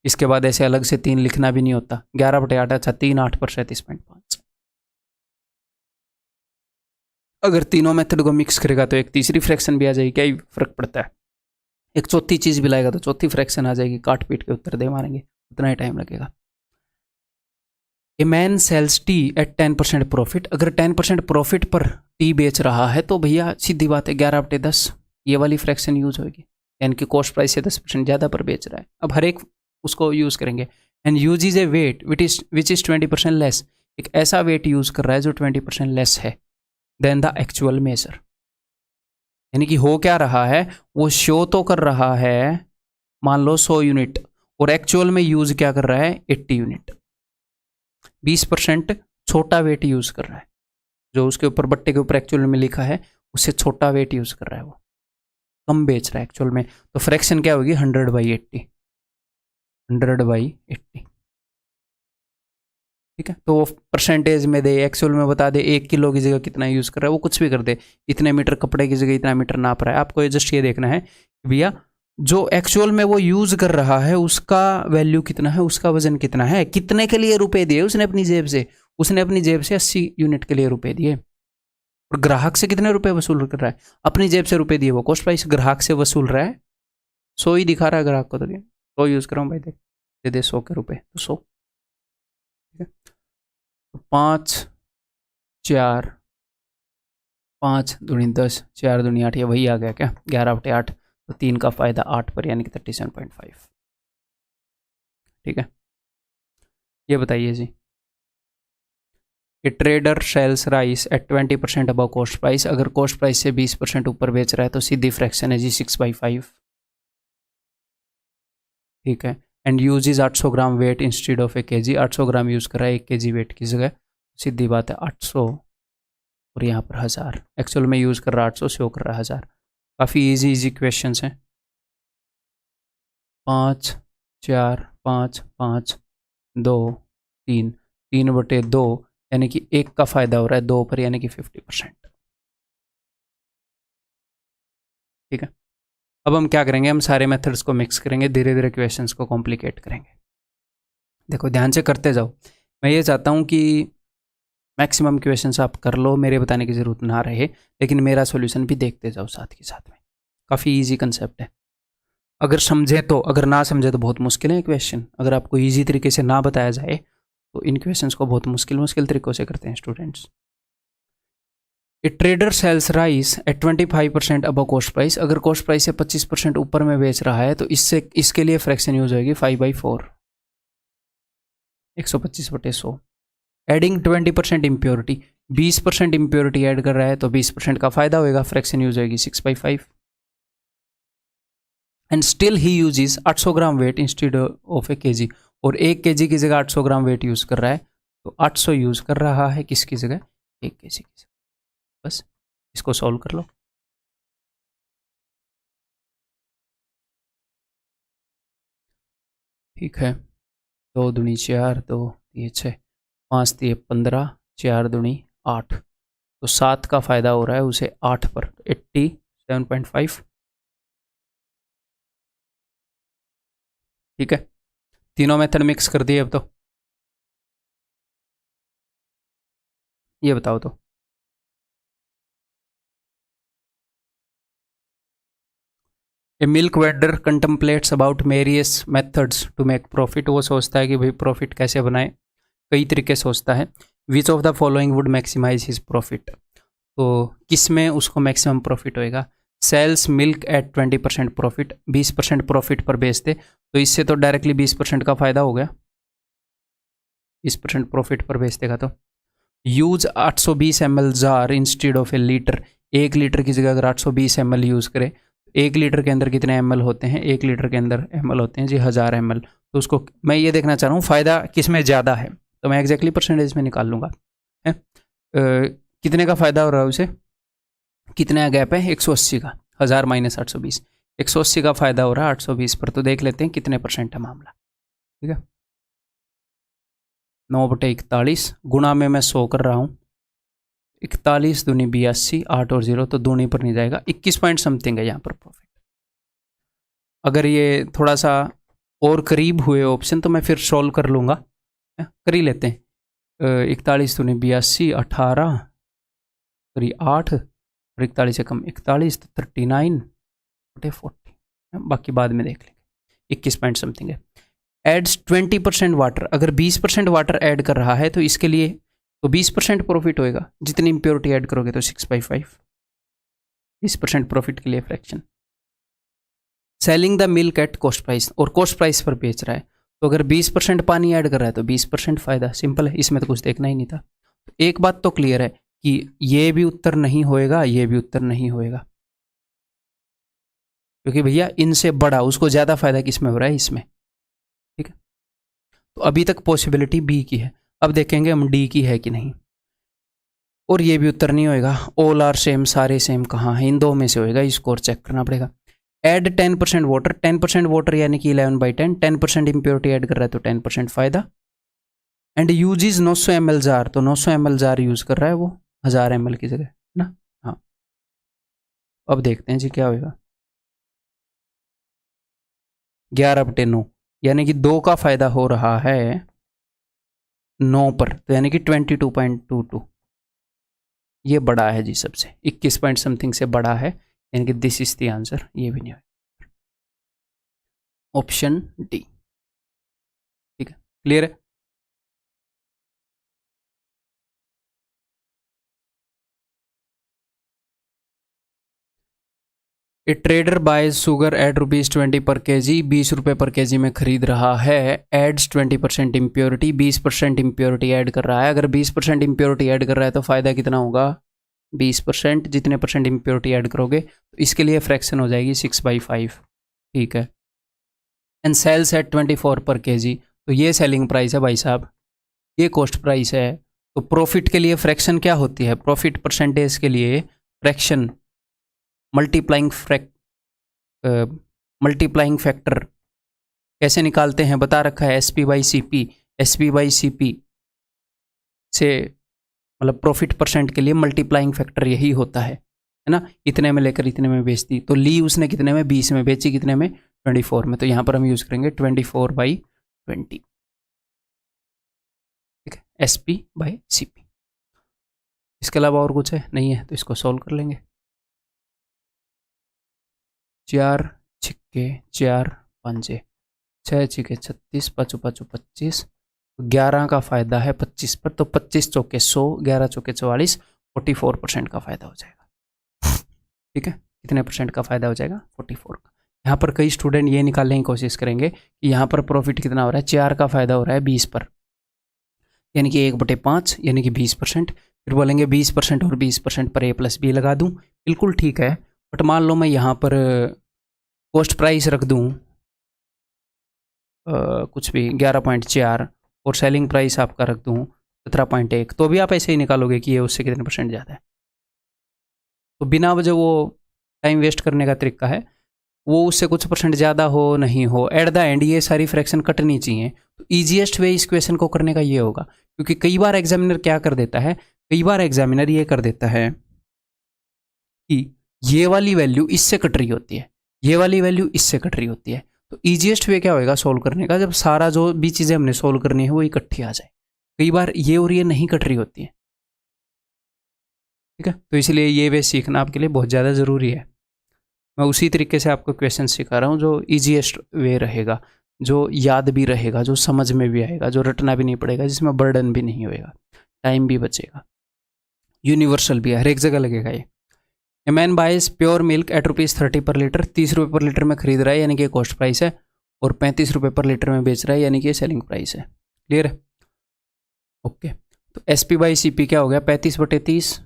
इसके बाद ऐसे अलग से 3 लिखना भी नहीं होता। 11/8 अच्छा 3 8 पर 37.5। अगर तीनों मेथड को मिक्स करेगा तो एक तीसरी फ्रैक्शन भी आ जाएगी, क्या ही फर्क पड़ता है। एक चौथी चीज भी लाएगा तो चौथी फ्रैक्शन आ जाएगी, काट पीट के उत्तर दे मारेंगे, उतना ही टाइम लगेगा। A man sells tea at 10% profit. अगर 10% प्रॉफिट पर टी बेच रहा है तो भैया सीधी बात है 11/10 ये वाली फ्रैक्शन यूज होगी, यानी कि कॉस्ट प्राइस से 10% ज़्यादा पर बेच रहा है। अब हर एक उसको यूज़ करेंगे। And use is a weight which is 20% less. एक ऐसा वेट यूज़ कर रहा है जो 20% लेस है देन द एक्चुअल मेजर। यानी कि हो क्या रहा है? वो शो तो कर रहा है मान लो 100 यूनिट, और एक्चुअल में यूज क्या कर रहा है? 80 यूनिट। 20% छोटा वेट यूज कर रहा है, जो उसके ऊपर बट्टे के ऊपर एक्चुअल में लिखा है उससे छोटा वेट यूज कर रहा है, वो कम बेच रहा है एक्चुअल में। तो फ्रैक्शन क्या होगी? 100/80। 100/80। ठीक है, तो वो परसेंटेज में दे, एक्चुअल में बता दे, 1 किलो की जगह कितना यूज कर रहा है, वो कुछ भी कर दे। इतने मीटर कपड़े की जगह इतना मीटर नाप रहा है। आपको जस्ट ये देखना है भैया जो एक्चुअल में वो यूज कर रहा है उसका वैल्यू कितना है, उसका वजन कितना है, कितने के लिए रुपए दिए उसने अपनी जेब से? उसने अपनी जेब से 80 यूनिट के लिए रुपए दिए। और ग्राहक से कितने रुपए वसूल कर रहा है? अपनी जेब से रुपए दिए, वो कॉस्ट प्राइस ग्राहक से वसूल रहा है 100 ही दिखा रहा है ग्राहक को। तो 100 यूज कर रहा हूँ भाई, देख दे दे 100 के रुपए, तो 100। ठीक है, तो 5 4 5 दूनी 10, 4 दूनी 8, ये वही आ गया क्या? 11/8। तो 3 का फायदा 8 पर, यानी कि 37.5। ठीक है, ये बताइए जी। A trader sells rice at 20% above cost price, अगर कॉस्ट प्राइस से 20% ऊपर बेच रहा है तो सीधी फ्रैक्शन है जी 6/5। ठीक है, and use is 800 gram weight instead of 1 kg, 800 gram use कर रहा है 1 kg वेट की जगह। सीधी बात है 800 और यहाँ पर 1000, एक्चुअल में यूज़ कर रहा है 800, शो कर रहा है 1000। काफ़ी इजी इजी क्वेश्चन हैं। 5 4 5 5 2 3, 3/2 यानी कि 1 का फ़ायदा हो रहा है 2 पर, यानी कि 50%। ठीक है, अब हम क्या करेंगे, हम सारे मेथड्स को मिक्स करेंगे, धीरे धीरे क्वेश्चंस को कॉम्प्लिकेट करेंगे। देखो ध्यान से करते जाओ, मैं ये चाहता हूँ कि मैक्सिमम क्वेश्चंस आप कर लो, मेरे बताने की ज़रूरत ना रहे, लेकिन मेरा सॉल्यूशन भी देखते जाओ साथ के साथ में। काफ़ी इजी कंसेप्ट है, अगर समझे तो, अगर ना समझे तो बहुत मुश्किल है क्वेश्चन। अगर आपको इजी तरीके से ना बताया जाए तो इन क्वेश्चंस को बहुत मुश्किल मुश्किल तरीक़ों से करते हैं students. A trader sells rice at 25% above cost price, अगर कॉस्ट प्राइस से 25% ऊपर में बेच रहा है तो इसके लिए फ्रैक्शन यूज होगी 5/4, 125/100। एडिंग 20% इम्प्योरिटी, 20% इम्प्योरिटी ऐड कर रहा है तो 20% का फायदा होगा, फ्रैक्शन यूज होगी 6/5। And still he uses 800 gram weight instead of 1 kg, और 1 kg की जगह 800 ग्राम वेट यूज कर रहा है, तो 800 यूज कर रहा है किसकी जगह, 1 kg की जगह। बस इसको सॉल्व कर लो। ठीक है, 2 दूनी 4, 2 ये 6, 5 ये 15, 4 दूनी 8, तो 7 का फायदा हो रहा है उसे 8 पर, 87.5। ठीक है, तीनों मेथड मिक्स कर दिए अब तो। ये बताओ तो, a milk vendor contemplates about various methods to make profit, वो सोचता है कि भाई प्रॉफिट कैसे बनाए, कई तरीके सोचता है। Which of the following would maximise his profit, तो किस में उसको मैक्सिमम प्रॉफिट होएगा। Sells milk at 20% profit, 20% profit पर बेचते, तो इससे तो डायरेक्टली 20% का फायदा हो गया, 20% प्रॉफिट पर बेचते का। तो use 820 ml jar instead of A litre, 1 litre की जगह अगर 820 ml यूज़ करें, 1 लीटर के अंदर कितने ml होते हैं, 1 लीटर के अंदर ml होते हैं जी 1000 ml। तो उसको मैं ये देखना चाह रहा हूँ फ़ायदा किस में ज़्यादा है, तो मैं एग्जैक्टली परसेंटेज में निकाल लूँगा। है कितने का फ़ायदा हो रहा है उसे, कितना गैप है, 180 का, 1000 माइनस 820, 180 का फ़ायदा हो रहा है 820 पर, तो देख लेते हैं कितने परसेंट है मामला। ठीक है, 9/41 गुणा में मैं 100 कर रहा हूँ, 41 दूनी 82, 8 और 0 तो दूनी पर नहीं जाएगा, 21 पॉइंट समथिंग है यहाँ पर प्रॉफिट। अगर ये थोड़ा सा और करीब हुए ऑप्शन तो मैं फिर सॉल्व कर लूँगा, कर ही लेते हैं। 41 दूनी 82, 18 करी 8 और 41 से कम 41, तो 39/40, बाकी बाद में देख लेंगे। 21 पॉइंट समथिंग है। एड्स 20% वाटर, अगर 20% वाटर ऐड कर रहा है तो इसके लिए तो 20% प्रॉफिट होएगा, जितनी इम्प्योरिटी ऐड करोगे तो 6/5, 20% प्रॉफिट के लिए fraction. Selling the milk at cost price, और कॉस्ट प्राइस पर बेच रहा है, तो अगर 20% पानी ऐड कर रहा है तो 20% फायदा, सिंपल है, इसमें तो कुछ देखना ही नहीं था। तो एक बात तो क्लियर है कि ये भी उत्तर नहीं होएगा, ये भी उत्तर नहीं होएगा, क्योंकि भैया इनसे बड़ा उसको ज़्यादा फायदा किस में हो रहा है, इसमें। ठीक है, तो अभी तक पॉसिबिलिटी बी की है, अब देखेंगे हम डी की है कि नहीं, और ये भी उत्तर नहीं होएगा। ऑल आर सेम, सारे सेम कहाँ है, इन दो में से होएगा, इसको और चेक करना पड़ेगा। एड 10% वाटर, 10% वाटर यानी कि 11/10, 10% इम्प्योरिटी ऐड कर रहा है तो 10% फायदा। एंड यूजेज 900 ml जार, तो 900 ml जार यूज कर रहा है वो 1000 ml की जगह ना। हाँ, अब देखते हैं जी क्या होगा। 11/9 यानी कि 2 का फायदा हो रहा है 9 पर, तो यानी कि 22.22, ये बड़ा है जी सबसे, 21 पॉइंट समथिंग से बड़ा है, यानी कि दिस इज द आंसर, ये भी नहीं है, ऑप्शन डी। ठीक है, क्लियर है। A trader buy sugar at ₹20 per KG, 20 रुपये पर केजी में खरीद रहा है, एड्स 20% इम्प्योरिटी, 20% इम्प्योरिटी ऐड कर रहा है। अगर 20% इम्प्योरिटी ऐड कर रहा है तो फ़ायदा कितना होगा? 20%। जितने परसेंट इम्प्योरिटी ऐड करोगे तो इसके लिए फ्रैक्शन हो जाएगी 6/5, ठीक है। एंड सेल्स एट 24 पर केजी, तो ये सेलिंग प्राइस है भाई साहब, ये कॉस्ट प्राइस है। तो प्रॉफिट के लिए फ्रैक्शन क्या होती है? प्रॉफिट परसेंटेज के लिए फ्रैक्शन मल्टीप्लाइंग फैक्टर कैसे निकालते हैं बता रखा है, SP/CP। SP/CP से मतलब प्रॉफिट परसेंट के लिए मल्टीप्लाइंग फैक्टर यही होता है ना। इतने में लेकर इतने में बेच दी, तो ली उसने कितने में? 20 में, बेची कितने में? 24 में। तो यहाँ पर हम यूज़ करेंगे 24/20, ठीक है, SP/CP। इसके अलावा और कुछ है? नहीं है, तो इसको सॉल्व कर लेंगे। 4 छिक्के 4 पंजे, 6 छिक्के 36, 5 5 25, 11 का फ़ायदा है 25 पर, तो 25 चौके 100, 11 चौके 44, 44% का फ़ायदा हो जाएगा, ठीक है। कितने परसेंट का फ़ायदा हो जाएगा? 44 का। यहाँ पर कई स्टूडेंट ये निकालने की कोशिश करेंगे कि यहाँ पर प्रॉफिट कितना हो रहा है? 4 का फ़ायदा हो रहा है 20 पर, यानी कि 1/5 यानी कि 20%। फिर बोलेंगे 20% और 20% पर A+B लगा दूँ, बिल्कुल ठीक है। बट मान लो मैं यहाँ पर कॉस्ट प्राइस रख दूँ कुछ भी 11.4 और सेलिंग प्राइस आपका रख दूँ 17.1, तो भी आप ऐसे ही निकालोगे कि ये उससे कितने परसेंट ज़्यादा है। तो बिना वजह वो टाइम वेस्ट करने का तरीका है, वो उससे कुछ परसेंट ज़्यादा हो नहीं हो, एट द एंड ये सारी फ्रैक्शन कटनी चाहिए। तो ईजीएस्ट वे इस क्वेश्चन को करने का ये होगा, क्योंकि कई बार एग्जामिनर क्या कर देता है, कई बार एग्जामिनर ये कर देता है कि ये वाली वैल्यू इससे कट रही होती है, ये वाली वैल्यू इससे कट रही होती है। तो ईजीएस्ट वे क्या होएगा सॉल्व करने का, जब सारा जो भी चीज़ें हमने सॉल्व करनी है वो इकट्ठी आ जाए। कई बार ये और ये नहीं कट रही होती है, ठीक है। तो इसलिए ये वे सीखना आपके लिए बहुत ज़्यादा ज़रूरी है। मैं उसी तरीके से आपको क्वेश्चन सिखा रहा हूँ जो ईजीएस्ट वे रहेगा, जो याद भी रहेगा, जो समझ में भी आएगा, जो रटना भी नहीं पड़ेगा, जिसमें बर्डन भी नहीं होएगा, टाइम भी बचेगा, यूनिवर्सल भी है, हर एक जगह लगेगा ये। A man buys pure milk at ₹30 per litre, 30 रुपये पर लीटर में खरीद रहा है यानी कि कॉस्ट प्राइस है, और 35 रुपये पर लीटर में बेच रहा है यानी कि सेलिंग प्राइस है। क्लियर है? ओके। तो SP/CP क्या हो गया? 35/30।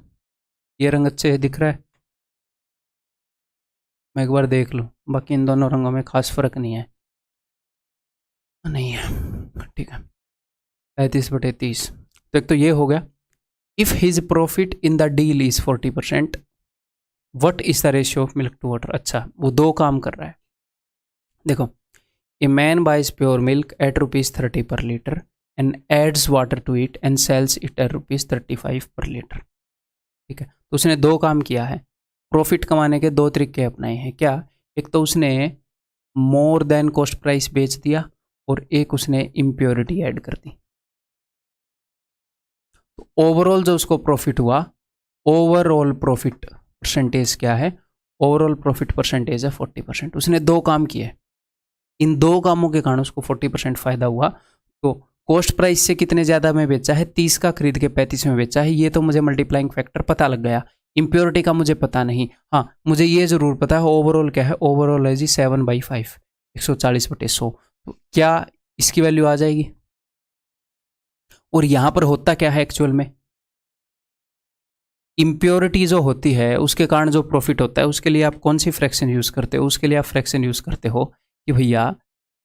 ये रंग अच्छे दिख रहा है, मैं एक बार देख लूँ, बाकी इन दोनों रंगों में खास फर्क नहीं है, नहीं है, ठीक है। 35/30, तो एक तो ये हो गया। If his profit in the deal is 40%, what is the ratio of milk to water. अच्छा, वो दो काम कर रहा है। देखो, a man buys pure milk at ₹30 per litre and adds water to it and sells it at ₹35 per litre, ठीक है। तो उसने दो काम किया है, प्रॉफिट कमाने के दो तरीके अपनाए हैं। क्या? एक तो उसने मोर देन कॉस्ट प्राइस बेच दिया, और एक उसने इम्प्योरिटी ऐड कर दी। तो ओवरऑल जो उसको प्रॉफिट हुआ, ओवरऑल प्रॉफिट परसेंटेज क्या है? ओवरऑल प्रॉफिट परसेंटेज है 40%। उसने दो काम किए, इन दो कामों के कारण उसको 40% फायदा हुआ। तो कॉस्ट प्राइस से कितने ज़्यादा में बेचा है? 30 का खरीद के 35 में बेचा है, ये तो मुझे मल्टीप्लाइंग फैक्टर पता लग गया। इम्प्योरिटी का मुझे पता नहीं, हाँ मुझे ये ज़रूर पता है ओवरऑल क्या है। ओवरऑल है जी 7/5, 140/100। तो क्या इसकी वैल्यू आ जाएगी? और यहाँ पर होता क्या है एक्चुअल में? इम्प्योरिटी जो होती है उसके कारण जो प्रॉफिट होता है, उसके लिए आप कौन सी फ्रैक्शन यूज़ करते हो? उसके लिए आप फ्रैक्शन यूज़ करते हो कि भैया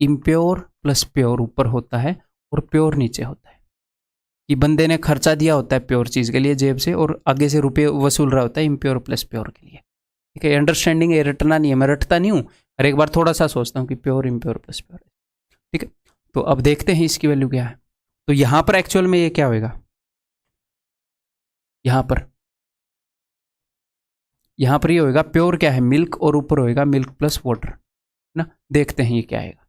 इम्प्योर प्लस प्योर ऊपर होता है और प्योर नीचे होता है। कि बंदे ने खर्चा दिया होता है प्योर चीज़ के लिए जेब से, और आगे से रुपये वसूल रहा होता है इम्प्योर प्लस प्योर के लिए, ठीक है। अंडरस्टैंडिंग है, रटना नहीं है, मैं रटता नहीं हूँ, हर एक बार थोड़ा सा सोचता हूँ कि प्योर इम्प्योर प्लस प्योर, ठीक है। तो अब देखते हैं इसकी वैल्यू क्या है। तो यहाँ पर एक्चुअल में ये क्या होएगा? यहाँ पर ये होएगा प्योर क्या है? मिल्क, और ऊपर होएगा मिल्क प्लस वाटर, है ना। देखते हैं ये क्या आएगा।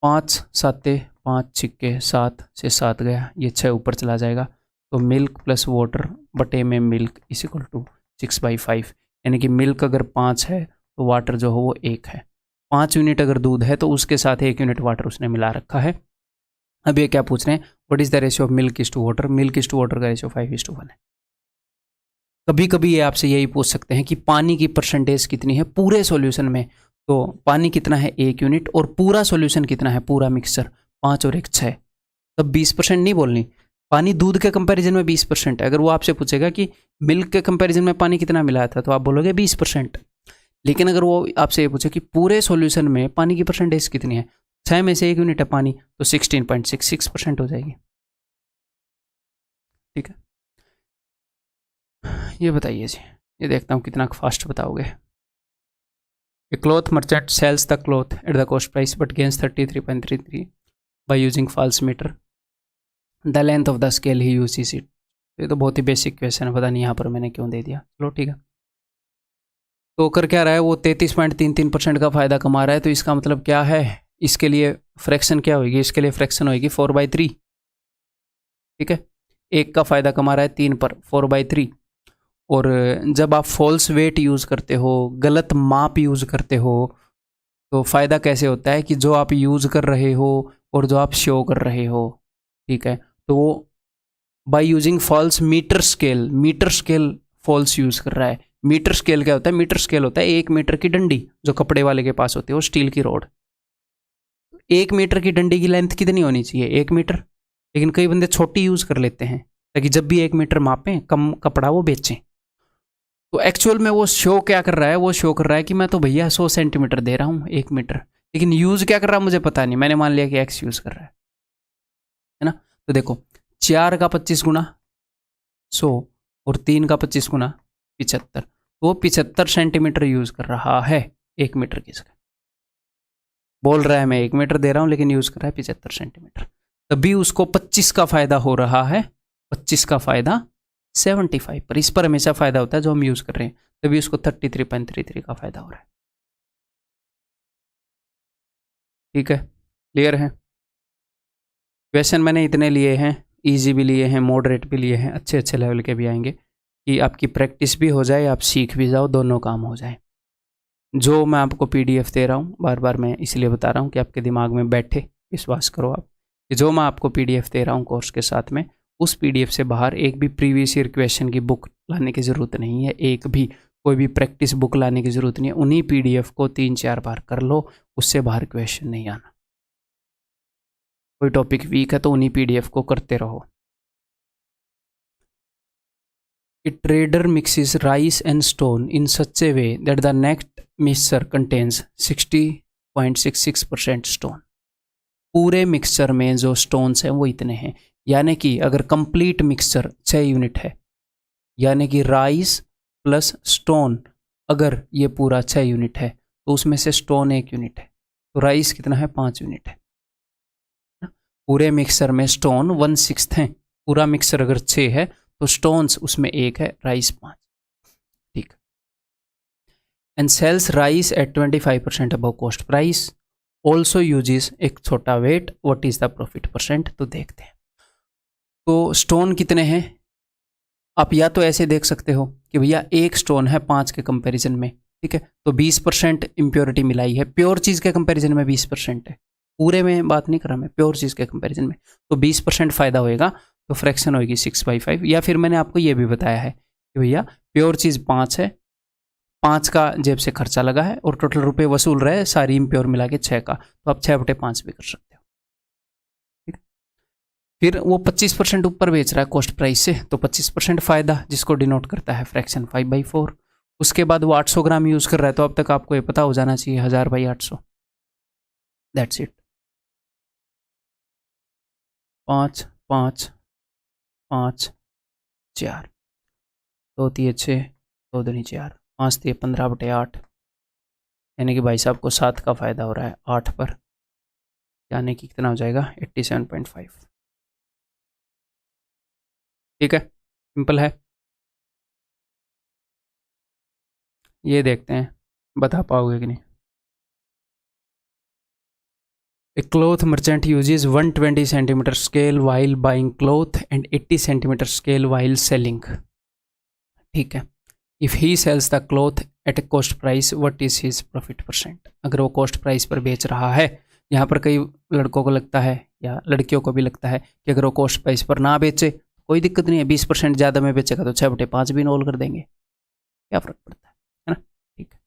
5 7 5 छिक्के 7 से 7 गया, ये 6 ऊपर चला जाएगा। तो मिल्क प्लस वाटर बटे में मिल्क इज इक्वल टू 6/5, यानी कि मिल्क अगर 5 है तो वाटर जो हो वो 1 है। 5 यूनिट अगर दूध है तो उसके साथ 1 यूनिट वाटर उसने मिला रखा है। अब ये क्या पूछ रहे हैं? What is the ratio of milk is to water? Milk is to water का रेशियो 5:1 है। कभी कभी ये आपसे यही पूछ सकते हैं कि पानी की परसेंटेज कितनी है पूरे सॉल्यूशन में, तो पानी कितना है 1 यूनिट, और पूरा सॉल्यूशन कितना है पूरा मिक्सचर 5 और 1 6, तब 20% नहीं बोलनी। पानी दूध के कंपैरिजन में 20% है। अगर वो आपसे पूछेगा कि मिल्क के कंपैरिजन में पानी कितना मिलाया था, तो आप बोलोगे 20%। लेकिन अगर वो आपसे ये पूछे कि पूरे सॉल्यूशन में पानी की परसेंटेज कितनी है, 6 में से 1 यूनिट है पानी, तो 16.66% हो जाएगी। ठीक है, ये बताइए जी, ये देखता हूँ कितना फास्ट बताओगे। A cloth merchant sells the cloth at the cost price but gains 33.33 by using false metre, the length of the scale he uses it. ये तो बहुत ही बेसिक क्वेश्चन है, पता नहीं यहाँ पर मैंने क्यों दे दिया। चलो ठीक है, तो कर क्या रहा है वो 33.33% का फ़ायदा कमा रहा है, तो इसका मतलब क्या है, इसके लिए फ्रैक्शन क्या होगी, इसके लिए फ्रैक्शन होगी 4/3। ठीक है, एक का फ़ायदा कमा रहा है 3 पर 4/3। और जब आप फॉल्स वेट यूज़ करते हो, गलत माप यूज़ करते हो, तो फ़ायदा कैसे होता है कि जो आप यूज़ कर रहे हो और जो आप शो कर रहे हो, ठीक है, तो वो by using false metre scale false use कर रहा है। मीटर स्केल क्या होता है, मीटर स्केल होता है 1 मीटर की डंडी जो कपड़े वाले के पास होती है, वो स्टील की रोड। 1 मीटर की डंडी की लेंथ कितनी होनी चाहिए, 1 मीटर, लेकिन कई बंदे छोटी यूज़ कर लेते हैं ताकि जब भी 1 मीटर मापें कम कपड़ा वो बेचें। तो एक्चुअल में वो शो क्या कर रहा है, वो शो कर रहा है कि मैं तो भैया 100 सेंटीमीटर दे रहा हूँ 1 मीटर, लेकिन यूज़ क्या कर रहा है मुझे पता नहीं, मैंने मान लिया कि एक्स यूज़ कर रहा है ना। तो देखो 4 का 25 गुना 100 और 3 का 25 गुना 75, वो 75 सेंटीमीटर यूज़ कर रहा है 1 मीटर की जगह। बोल रहा है मैं 1 मीटर दे रहा हूँ, लेकिन यूज़ कर रहा है 75 सेंटीमीटर, तभी उसको 25 का फ़ायदा हो रहा है, 25 का फ़ायदा 75 पर। इस पर हमेशा फ़ायदा होता है जो हम यूज़ कर रहे हैं, तभी उसको 33.33 का फ़ायदा हो रहा है। ठीक है, क्लियर है। क्वेश्चन मैंने इतने लिए हैं, इजी भी लिए हैं, मॉडरेट भी लिए हैं, अच्छे अच्छे लेवल के भी आएंगे कि आपकी प्रैक्टिस भी हो जाए, आप सीख भी जाओ, दोनों काम हो जाए। जो मैं आपको पीडीएफ दे रहा हूँ, बार बार मैं इसलिए बता रहा हूँ कि आपके दिमाग में बैठे, विश्वास करो आप कि जो मैं आपको पीडीएफ दे रहा हूँ कोर्स के साथ में, उस पीडीएफ से बाहर एक भी प्रीवियस ईयर क्वेश्चन की बुक लाने की ज़रूरत नहीं है, एक भी कोई भी प्रैक्टिस बुक लाने की ज़रूरत नहीं है। उन्हीं पीडीएफ को 3-4 बार कर लो, उससे बाहर क्वेश्चन नहीं आना। कोई टॉपिक वीक है तो उन्हीं पीडीएफ को करते रहो। A trader mixes rice and stone in such a way that the net mixture contains 60.66% stone। पूरे मिक्सचर में जो स्टोन्स हैं वो इतने हैं, यानी कि अगर कंप्लीट मिक्सचर 6 यूनिट है, यानी कि राइस प्लस स्टोन अगर ये पूरा 6 यूनिट है, तो उसमें से स्टोन 1 यूनिट है, तो राइस कितना है 5 यूनिट है। पूरे मिक्सचर में स्टोन 1/6 है, पूरा मिक्सचर अगर 6 है तो स्टोन्स उसमें 1 है, राइस 5। ठीक, and sells rice at 25% above cost price, also uses एक छोटा weight, what is the profit percent. तो देखते हैं, तो स्टोन कितने हैं, आप या तो ऐसे देख सकते हो कि भैया एक स्टोन है 5 के कंपैरिजन में, ठीक है, तो 20% इम्प्योरिटी मिलाई है, प्योर चीज़ के कंपैरिजन में 20% है, पूरे में बात नहीं कर रहा मैं, प्योर चीज़ के कंपैरिजन में, तो 20% फ़ायदा होएगा, तो फ्रैक्शन होगी 6/5। या फिर मैंने आपको ये भी बताया है कि भैया प्योर चीज़ 5 है, 5 का जेब से खर्चा लगा है और टोटल रुपए वसूल रहे सारी इम्प्योर मिला के 6 का, तो आप 6/5 भी कर सकते हो। ठीक, फिर वो 25% ऊपर बेच रहा है कॉस्ट प्राइस से, तो 25% फ़ायदा, जिसको डिनोट करता है फ्रैक्शन 5/4। उसके बाद वो 800 ग्राम यूज़ कर रहा है, तो अब तक आपको ये पता हो जाना चाहिए 1000/800, दैट्स इट। 5 5 5 4, 2 3 6, 2 दूनी 4, 5 3 15/8, यानी कि भाई साहब को 7 का फ़ायदा हो रहा है 8 पर, यानी कि कितना हो जाएगा 87.5। ठीक है, सिंपल है। ये देखते हैं बता पाओगे कि नहीं। A cloth merchant uses 120 centimeter scale while buying cloth and 80 centimeter scale while selling। ठीक है, if he sells the cloth at a cost price, what is his profit percent. अगर वो कॉस्ट प्राइस पर बेच रहा है, यहाँ पर कई लड़कों को लगता है या लड़कियों को भी लगता है कि अगर वो कॉस्ट प्राइस पर ना बेचे कोई दिक्कत नहीं है, 20% ज़्यादा में बेचेगा तो 6/5 भी इन्वॉल्व कर देंगे, क्या फ़र्क पड़ता है ना। ठीक है,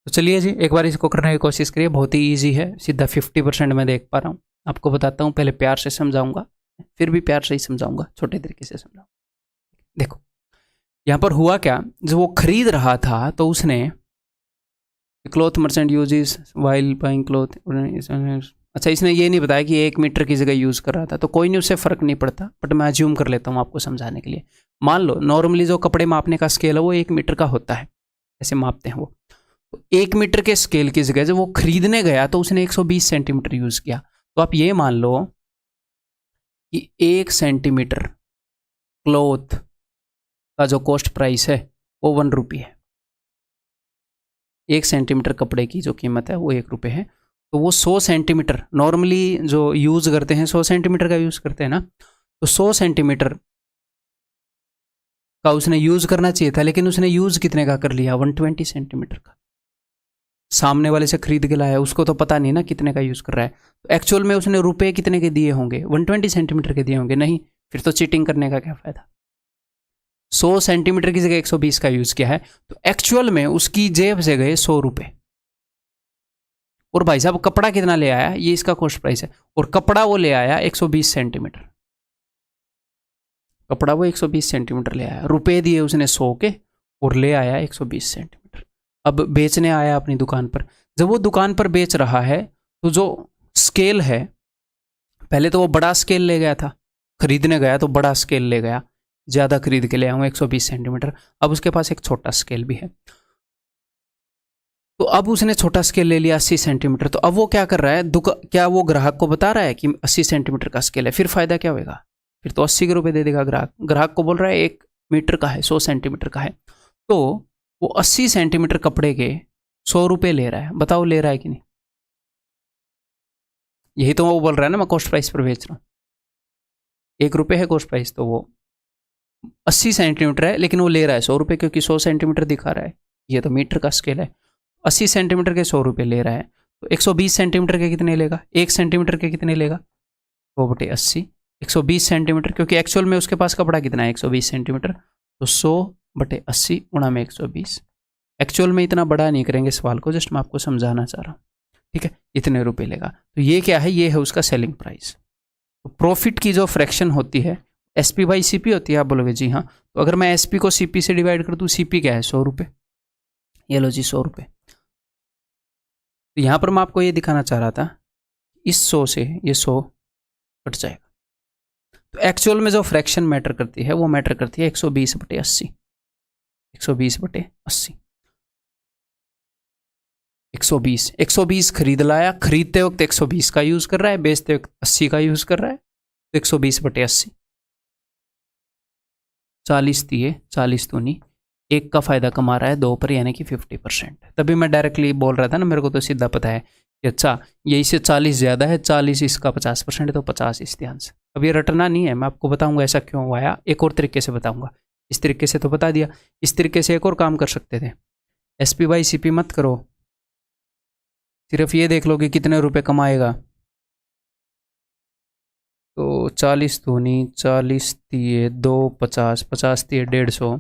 तो चलिए जी एक बार इसको करने की कोशिश करिए, बहुत ही ईजी है, सीधा 50% मैं देख पा रहा हूँ। आपको बताता हूँ, पहले प्यार से समझाऊंगा, फिर भी प्यार से ही समझाऊंगा, छोटे तरीके से समझाऊंगा। देखो यहाँ पर हुआ क्या, जब वो खरीद रहा था तो उसने cloth merchant uses while buying cloth, अच्छा इसने ये नहीं बताया कि 1 मीटर की जगह यूज़ कर रहा था, तो कोई नहीं, उससे फ़र्क नहीं पड़ता, बट मैं अज्यूम कर लेता हूँ आपको समझाने के लिए। मान लो नॉर्मली जो कपड़े मापने का स्केल है वो 1 मीटर का होता है, ऐसे मापते हैं वो। तो 1 मीटर के स्केल की जगह जब वो खरीदने गया तो उसने 120 सेंटीमीटर यूज़ किया। तो आप ये मान लो कि 1 सेंटीमीटर क्लॉथ का जो कॉस्ट प्राइस है वो 1 रुपये है। 1 सेंटीमीटर कपड़े की जो कीमत है वो 1 रुपये है। तो वो 100 सेंटीमीटर नॉर्मली जो यूज़ करते हैं 100 सेंटीमीटर का यूज़ करते हैं ना, तो 100 सेंटीमीटर का उसने यूज़ करना चाहिए था, लेकिन उसने यूज़ कितने का कर लिया, 120 सेंटीमीटर का। सामने वाले से खरीद के लाया, उसको तो पता नहीं ना कितने का यूज़ कर रहा है, तो एक्चुअल में उसने रुपए कितने के दिए होंगे, 120 सेंटीमीटर के दिए होंगे, नहीं, फिर तो चीटिंग करने का क्या फ़ायदा। 100 सेंटीमीटर की जगह 120 का यूज़ किया है, तो एक्चुअल में उसकी जेब से गए 100 रुपये। और भाई साहब कपड़ा कितना ले आया, ये इसका कॉस्ट प्राइस है, और कपड़ा वो ले आया 120 सेंटीमीटर, कपड़ा वो 120 सेंटीमीटर ले आया, रुपए दिए उसने 100 के और ले आया 120 सेंटीमीटर। अब बेचने आया अपनी दुकान पर, जब वो दुकान पर बेच रहा है तो जो स्केल है, पहले तो वो बड़ा स्केल ले गया था, खरीदने गया तो बड़ा स्केल ले गया, ज़्यादा खरीद के ले आऊँ 120 सेंटीमीटर। अब उसके पास एक छोटा स्केल भी है, तो अब उसने छोटा स्केल ले लिया 80 सेंटीमीटर। तो अब वो क्या कर रहा है, क्या वो ग्राहक को बता रहा है कि 80 सेंटीमीटर का स्केल है, फिर फ़ायदा क्या होगा, फिर तो 80 के रुपये दे देगा ग्राहक। ग्राहक को बोल रहा है 1 मीटर का है, 100 सेंटीमीटर का है, तो वो 80 सेंटीमीटर कपड़े के 100 रुपये ले रहा है। बताओ ले रहा है कि नहीं, यही तो वो बोल रहा है ना, मैं कॉस्ट प्राइस पर बेच रहा हूँ, 1 रुपये है कॉस्ट प्राइस, तो वो 80 सेंटीमीटर है, लेकिन वो ले रहा है 100 रुपये, क्योंकि 100 सेंटीमीटर दिखा रहा है, ये तो मीटर का स्केल है। 80 सेंटीमीटर के 100 रुपये ले रहा है, तो 120 सेंटीमीटर के कितने लेगा, 1 सेंटीमीटर के कितने लेगा, 100/80। 120 सेंटीमीटर, क्योंकि एक्चुअल में उसके पास कपड़ा कितना है 120 सेंटीमीटर, तो 100/80 गुणा में 120। एक्चुअल में इतना बड़ा नहीं करेंगे सवाल को, जस्ट मैं आपको समझाना चाह रहा हूँ, ठीक है, इतने रुपये लेगा। तो ये क्या है, ये है उसका सेलिंग प्राइस। तो प्रॉफिट की जो फ्रैक्शन होती है SP/CP होती है, आप बोलोगे जी हाँ, तो अगर मैं SP को CP से डिवाइड कर दूँ, CP क्या है 100 रुपये, ये लो जी 100 रुपये। तो यहाँ पर मैं आपको ये दिखाना चाह रहा था, इस 100 से ये 100 कट जाएगा, तो एक्चुअल में जो फ्रैक्शन मैटर करती है वो मैटर करती है 120/80, 120/80, 120 खरीद लाया, खरीदते वक्त 120 का यूज़ कर रहा है, बेचते वक्त 80 का यूज़ कर रहा है, तो 120/80, 40 दिए 40 दूनी, 1 का फ़ायदा कमा रहा है 2 पर, यानी कि 50%। तभी मैं डायरेक्टली बोल रहा था ना, मेरे को तो सीधा पता है कि अच्छा ये इससे 40 ज़्यादा है, 40 इसका 50% है, तो 50 इस ध्यान से। अब ये रटना नहीं है, मैं आपको बताऊंगा ऐसा क्यों आया, एक और तरीके से बताऊंगा। इस तरीके से तो बता दिया, इस तरीके से एक और काम कर सकते थे, SP/CP मत करो, सिर्फ ये देख लो कि कितने रुपए कमाएगा, तो 40 दूनी 40 दिए 2, 50, 50 दिए 150,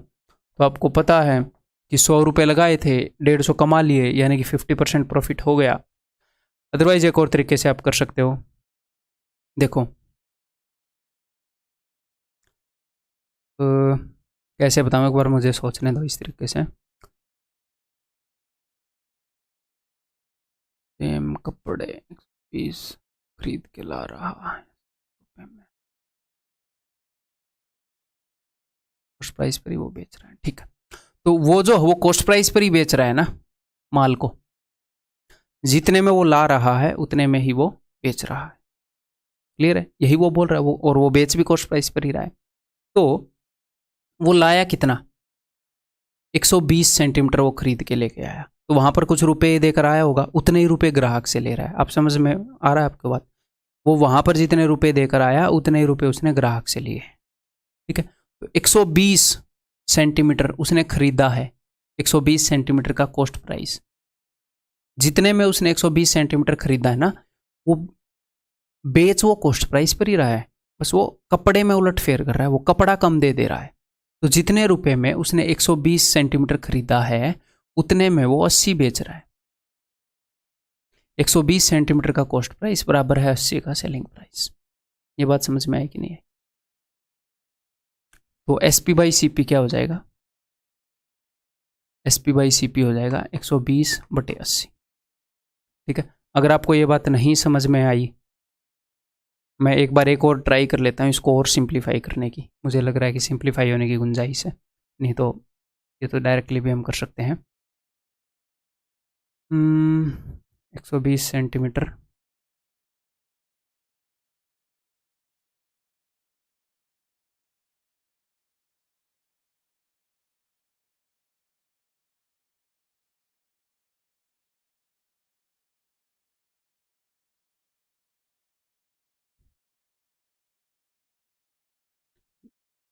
तो आपको पता है कि 100 रुपये लगाए थे, 150 कमा लिए, यानी कि 50% प्रॉफिट हो गया। अदरवाइज एक और तरीके से आप कर सकते हो, देखो कैसे बताऊँ, एक बार मुझे सोचने दो इस तरीके से। सेम कपड़े 20 खरीद के ला रहा है, कॉस्ट प्राइस पर ही वो बेच रहा है, ठीक है, तो वो जो वो कॉस्ट प्राइस पर ही बेच रहा है ना माल को, जितने में वो ला रहा है उतने में ही वो बेच रहा है, क्लियर है, यही वो बोल रहा है वो, और वो बेच भी कॉस्ट प्राइस पर ही रहा है। तो वो लाया कितना, 120 सेंटीमीटर वो खरीद के लेके आया, तो वहां पर कुछ रुपए देकर आया होगा, उतने ही रुपए ग्राहक से ले रहा है। आप समझ में आ रहा है आपके बात, वो वहां पर जितने रुपए देकर आया उतने ही रुपए उसने ग्राहक से लिए, ठीक है। तो 120 सेंटीमीटर उसने खरीदा है, 120 सेंटीमीटर का कॉस्ट प्राइस, जितने में उसने 120 सेंटीमीटर खरीदा है ना, वो बेच वो कॉस्ट प्राइस पर ही रहा है, बस वो कपड़े में उलटफेर कर रहा है, वो कपड़ा कम दे दे रहा है। तो जितने रुपए में उसने 120 सेंटीमीटर खरीदा है उतने में वो 80 बेच रहा है। 120 सेंटीमीटर का कॉस्ट प्राइस बराबर है 80 का सेलिंग प्राइस। ये बात समझ में आई कि नहीं है? तो SP बाई CP क्या हो जाएगा? SP बाई CP हो जाएगा 120/80। ठीक है, अगर आपको ये बात नहीं समझ में आई, मैं एक बार एक और ट्राई कर लेता हूँ इसको और सिंप्लीफाई करने की। मुझे लग रहा है कि सिंप्लीफाई होने की गुंजाइश है, नहीं तो ये तो डायरेक्टली भी हम कर सकते हैं। 120 सेंटीमीटर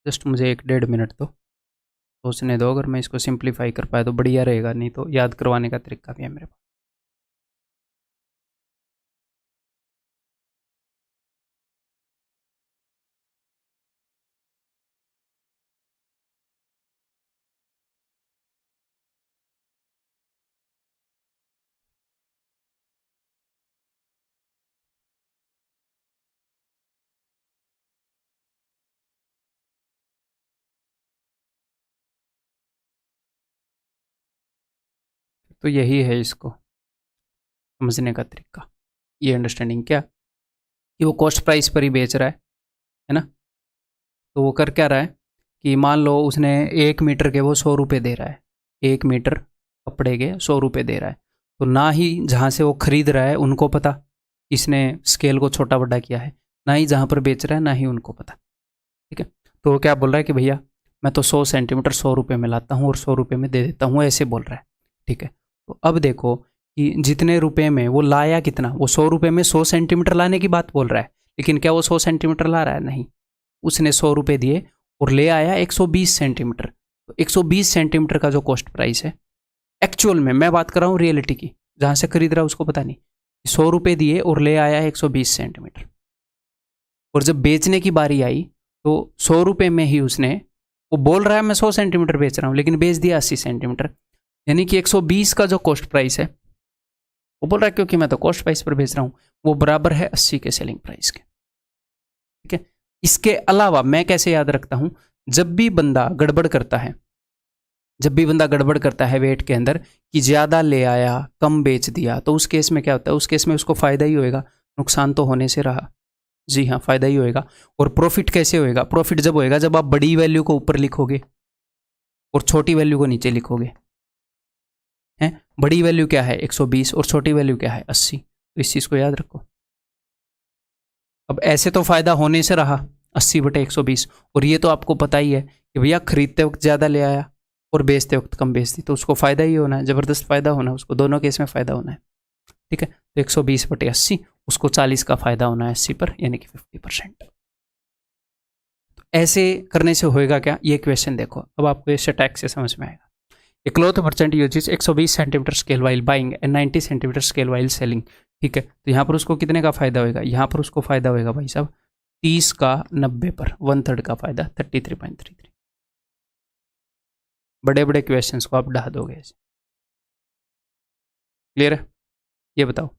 जस्ट मुझे 1-1.5 मिनट तो सोचने दो। अगर मैं इसको सिंप्लीफाई कर पाया तो बढ़िया रहेगा, नहीं तो याद करवाने का तरीका भी है मेरे पास। तो यही है इसको समझने का तरीका, ये अंडरस्टैंडिंग क्या कि वो कॉस्ट प्राइस पर ही बेच रहा है ना। तो वो कर क्या रहा है कि मान लो उसने 1 मीटर के वो 100 रुपये दे रहा है, 1 मीटर कपड़े के 100 रुपये दे रहा है। तो ना ही जहाँ से वो खरीद रहा है उनको पता इसने स्केल को छोटा बड़ा किया है, ना ही जहाँ पर बेच रहा है ना ही उनको पता। ठीक है, तो वो क्या बोल रहा है कि भैया मैं तो 100 सेंटीमीटर 100 रुपये में लाता हूँ और 100 रुपये में दे देता हूँ, ऐसे बोल रहा है। ठीक है, तो अब देखो कि जितने रुपए में वो लाया कितना, वो 100 रुपये में 100 सेंटीमीटर लाने की बात बोल रहा है, लेकिन क्या वो 100 सेंटीमीटर ला रहा है? नहीं, उसने 100 रुपये दिए और ले आया 120 सेंटीमीटर। तो 120 सेंटीमीटर का जो कॉस्ट प्राइस है एक्चुअल में, मैं बात कर रहा हूँ रियलिटी की, जहाँ से खरीद रहा है उसको पता नहीं, 100 रुपये दिए और ले आया 120 सेंटीमीटर। और जब बेचने की बारी आई तो 100 रुपये में ही उसने, वो बोल रहा है मैं 100 सेंटीमीटर बेच रहा हूँ लेकिन बेच दिया 80 सेंटीमीटर, यानी कि 120 का जो कॉस्ट प्राइस है वो बोल रहा है क्योंकि मैं तो कॉस्ट प्राइस पर बेच रहा हूँ, वो बराबर है 80 के सेलिंग प्राइस के। ठीक है, इसके अलावा मैं कैसे याद रखता हूं, जब भी बंदा गड़बड़ करता है, जब भी बंदा गड़बड़ करता है वेट के अंदर कि ज़्यादा ले आया कम बेच दिया, तो उस केस में क्या होता है? उस केस में उसको फ़ायदा ही होएगा, नुकसान तो होने से रहा। जी हाँ, फ़ायदा ही होएगा। और प्रॉफिट कैसे होएगा? प्रॉफिट जब होएगा जब आप बड़ी वैल्यू को ऊपर लिखोगे और छोटी वैल्यू को नीचे लिखोगे। हैं, बड़ी वैल्यू क्या है 120 और छोटी वैल्यू क्या है 80। तो इस चीज़ को याद रखो। अब ऐसे तो फ़ायदा होने से रहा 80/120, और ये तो आपको पता ही है कि भैया खरीदते वक्त ज़्यादा ले आया और बेचते वक्त कम बेच दी, तो उसको फ़ायदा ही होना है, ज़बरदस्त फ़ायदा होना है उसको, दोनों केस में फ़ायदा होना है। ठीक है, तो 120/80, उसको 40 का फ़ायदा होना है 80 पर, यानी कि 50%। तो ऐसे करने से होएगा क्या? ये क्वेश्चन देखो, अब आपको इससे टैक्स से समझ में आएगा। A cloth merchant uses 120 centimetre scale while buying and 90 centimetre scale while selling. ठीक है, तो यहाँ पर उसको कितने का फ़ायदा होएगा? यहाँ पर उसको फ़ायदा होएगा भाई साहब 30 का 90 पर, 1/3 का फ़ायदा 33.33। बड़े बड़े क्वेश्चंस को आप ढा दोगे ऐसे। क्लियर है? ये बताओ।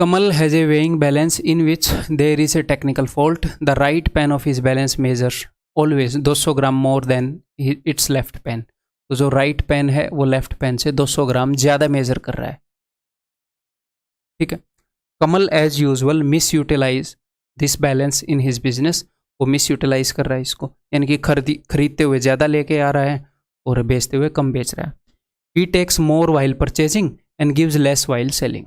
Kamal has a weighing balance in which there is a technical fault. The right pen of his balance measures always 200 gram more than its left pen. तो जो राइट पेन है वो लेफ्ट पेन से 200 ग्राम ज़्यादा major कर रहा है। ठीक है, Kamal as usual misutilise this balance in his business. वो मिस यूटिलाइज कर रहा है इसको, यानी कि खरीदते हुए ज़्यादा लेके आ रहा है और बेचते हुए कम बेच रहा है। He takes more while purchasing and gives less while selling.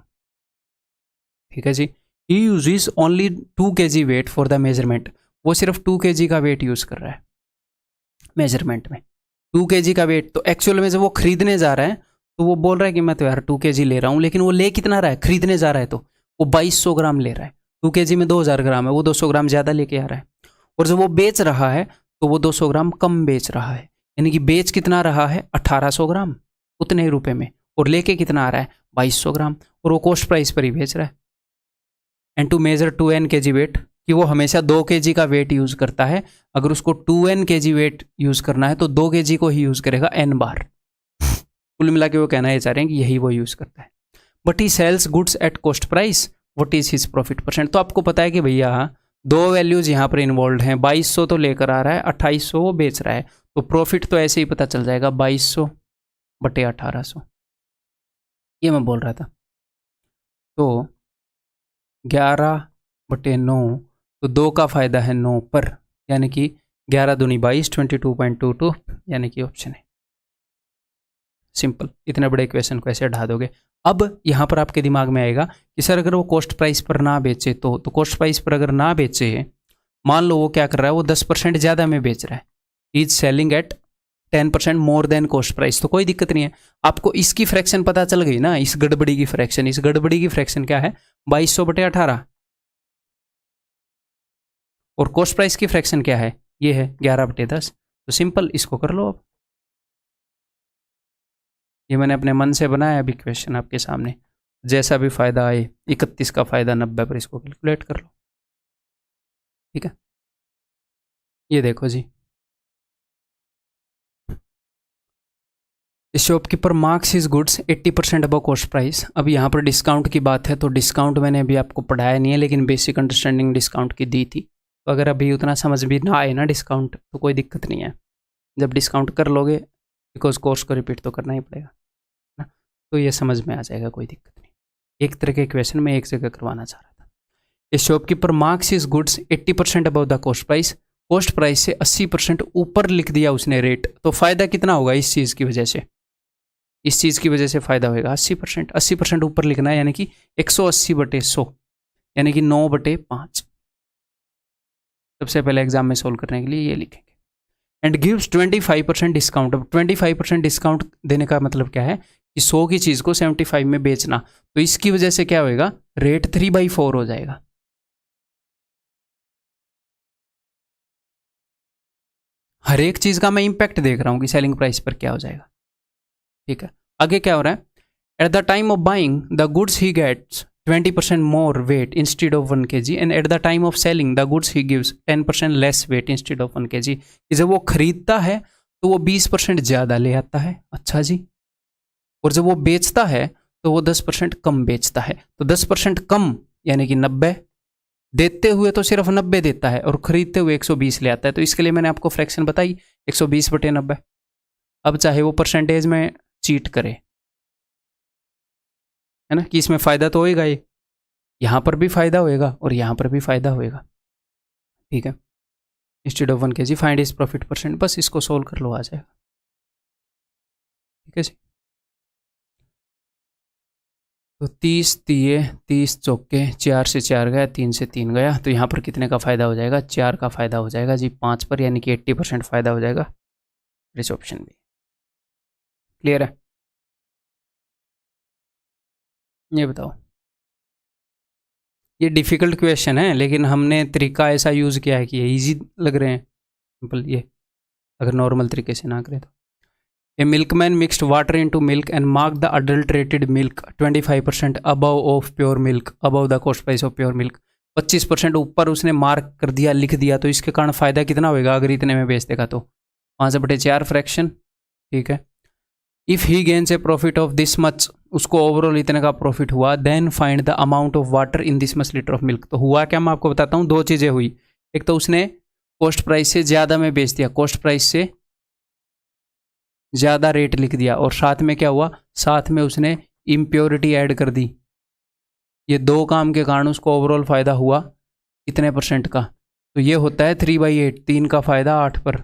ठीक है जी, he uses only 2 kg weight for the measurement. वो सिर्फ 2 kg का वेट यूज़ कर रहा है मेजरमेंट में, 2 kg का वेट। तो एक्चुअल में जब वो खरीदने जा रहा है तो वो बोल रहा है कि मैं तो यार 2 kg ले रहा हूँ, लेकिन वो ले कितना रहा है? खरीदने जा रहा है तो वो 2200 ग्राम ले रहा है। 2 kg में 2000 ग्राम है, वो 200 ग्राम ज़्यादा लेके आ रहा है। और जब वो बेच रहा है तो वो 200 ग्राम कम बेच रहा है, यानी कि बेच कितना रहा है? 1800 ग्राम उतने रुपए में, और लेके कितना आ रहा है? 2200 ग्राम। और वो कॉस्ट प्राइस पर ही बेच रहा है। And to measure 2n kg weight, कि वो हमेशा 2 kg का वेट यूज़ करता है। अगर उसको 2n kg वेट यूज़ करना है तो 2 kg को ही यूज़ करेगा n बार। कुल मिला के वो कहना ये चाह रहे हैं कि यही वो यूज़ करता है। But he sells goods at cost price, what is his profit percent. तो आपको पता है कि भैया दो वैल्यूज यहाँ पर इन्वॉल्व हैं, 2200 तो लेकर आ रहा है, 2800 वो बेच रहा है, तो प्रॉफिट तो ऐसे ही पता चल जाएगा 2200 बटे 1800, ये मैं बोल रहा था। तो 11 बटे 9, तो 2 का फायदा है 9 पर, यानी कि 11 दूनी 22, 22.22, यानी कि ऑप्शन है। सिंपल, इतने बड़े इक्वेशन को ऐसे ढा दोगे। अब यहाँ पर आपके दिमाग में आएगा कि सर अगर वो कॉस्ट प्राइस पर ना बेचे तो कॉस्ट प्राइस पर अगर ना बेचे, मान लो वो क्या कर रहा है, वो 10% ज़्यादा में बेच रहा है, is selling at 10% more than cost price, तो कोई दिक्कत नहीं है। आपको इसकी फ्रैक्शन पता चल गई ना, इस गड़बड़ी की फ्रैक्शन। इस गड़बड़ी की फ्रैक्शन क्या है, 2200 बटे 18, और कॉस्ट प्राइस की फ्रैक्शन क्या है, ये है 11 बटे 10। तो सिंपल, इसको कर लो। अब ये मैंने अपने मन से बनाया अभी क्वेश्चन आपके सामने, जैसा भी फायदा आए, 31 का फायदा 90 पर, इसको कैलकुलेट कर लो। ठीक है, ये देखो जी, shopkeeper marks his goods 80% above cost price. अब यहाँ पर डिस्काउंट की बात है, तो डिस्काउंट मैंने अभी आपको पढ़ाया नहीं है, लेकिन बेसिक अंडरस्टैंडिंग डिस्काउंट की दी थी। तो अगर अभी उतना समझ भी ना आए ना डिस्काउंट, तो कोई दिक्कत नहीं है, जब डिस्काउंट कर लोगे, बिकॉज कोर्स को रिपीट तो करना ही पड़ेगा ना, तो ये समझ में आ जाएगा, कोई दिक्कत नहीं। एक तरह के क्वेश्चन में एक जगह करवाना चाह रहा था। ए shopkeeper marks his goods 80% above the cost price, cost price से 80% ऊपर लिख दिया उसने रेट, तो फायदा कितना होगा इस चीज़ की वजह से, इस चीज़ की वजह से फ़ायदा होगा 80%। 80% ऊपर लिखना है, यानी कि 180 बटे 100, यानी कि 9 बटे 5। सबसे पहले एग्जाम में सोल्व करने के लिए ये लिखेंगे। And gives 25% discount. अब 25% डिस्काउंट देने का मतलब क्या है कि 100 की चीज़ को 75 में बेचना, तो इसकी वजह से क्या होएगा, रेट 3/4 हो जाएगा। हर एक चीज़ का मैं इंपैक्ट देख रहा हूँ कि सेलिंग प्राइस पर क्या हो जाएगा। ठीक है, आगे क्या हो रहा है, at the time of buying the goods he gets 20% more weight instead of 1 kg, and at the time of selling the goods he gives 10% less weight instead of 1 kg। जब वो खरीदता है तो वो 20% ज़्यादा ले आता है, अच्छा जी, और जब वो बेचता है तो वो 10% कम बेचता है। तो 10% कम यानी कि 90, देते हुए तो सिर्फ 90 देता है और खरीदते हुए 120 ले आता है। तो इसके लिए मैंने आपको फ्रैक्शन बताई 120 बटे 90। अब चाहे वो परसेंटेज में चीट करे, है ना, कि इसमें फ़ायदा तो होएगा, ये यहाँ पर भी फ़ायदा होएगा और यहाँ पर भी फ़ायदा होएगा। ठीक है, instead of 1 kg find is profit percent, बस इसको सोल्व कर लो, आ जाएगा। ठीक है जी, तो 30 दिए, 30 चौके, 4 से 4 गया, 3 से 3 गया, तो यहाँ पर कितने का फ़ायदा हो जाएगा, 4 का फ़ायदा हो जाएगा जी 5 पर, यानी कि 80% फ़ायदा हो जाएगा। इस ऑप्शन भी क्लियर है। ये बताओ, ये डिफ़िकल्ट क्वेश्चन है, लेकिन हमने तरीका ऐसा यूज़ किया है कि ये ईजी लग रहे हैं, सिंपल। ये अगर नॉर्मल तरीके से ना करें तो, a milkman mixed water into milk and mark the adulterated milk 25% above of pure milk above the cost price of pure milk. 25% ऊपर उसने मार्क कर दिया, लिख दिया, तो इसके कारण फ़ायदा कितना होगा अगर इतने में बेच देगा तो 5/4 फ्रैक्शन। ठीक है, if he gains a profit of this much, उसको ओवरऑल इतने का प्रॉफिट हुआ, then find the amount of water in this much litre of milk. तो हुआ क्या, मैं आपको बताता हूँ, दो चीज़ें हुई। एक तो उसने कॉस्ट प्राइस से ज़्यादा में बेच दिया, कॉस्ट प्राइस से ज़्यादा रेट लिख दिया, और साथ में क्या हुआ, साथ में उसने इम्प्योरिटी ऐड कर दी। ये दो काम के कारण उसको ओवरऑल फ़ायदा हुआ कितने परसेंट का, तो ये होता है 3/8, 3 का फ़ायदा 8 पर,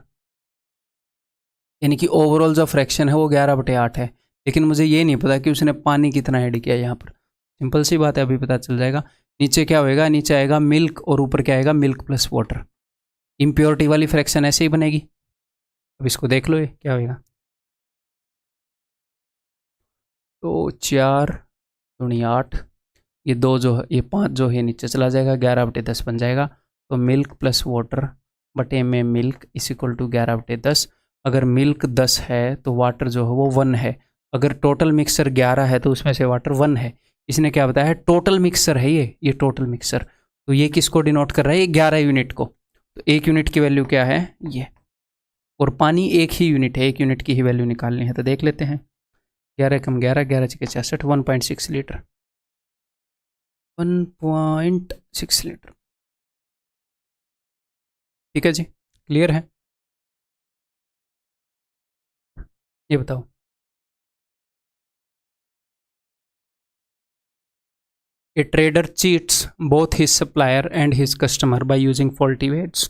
यानी कि ओवरऑल जो फ्रैक्शन है वो 11/8 है। लेकिन मुझे ये नहीं पता कि उसने पानी कितना ऐड किया यहाँ पर, सिंपल सी बात है, अभी पता चल जाएगा। नीचे क्या होएगा, नीचे आएगा मिल्क और ऊपर क्या आएगा, मिल्क प्लस वाटर। इम्प्योरिटी वाली फ्रैक्शन ऐसे ही बनेगी। अब इसको देख लो, ये क्या होएगा, तो 4 दूनी 8, ये 2 जो है, ये 5 जो है नीचे चला जाएगा, 11/10 बन जाएगा। तो मिल्क प्लस वाटर बटे में मिल्क इज इक्वल टू 11/10। अगर मिल्क 10 है तो वाटर जो है वो 1 है। अगर टोटल मिक्सचर 11 है तो उसमें से वाटर 1 है, इसने क्या बताया है, टोटल मिक्सर है ये टोटल मिक्सर। तो ये किसको डिनोट कर रहा है, ये 11 यूनिट को। तो 1 यूनिट की वैल्यू क्या है ये, और पानी 1 ही यूनिट है, 1 यूनिट की ही वैल्यू निकालनी है। तो देख लेते हैं, 11 कम 11, 11 छः 66, 1.6 लीटर, 1.6 लीटर। ठीक है जी, क्लियर है। ये बताओ, a trader cheats both his supplier and his customer by using faulty weights.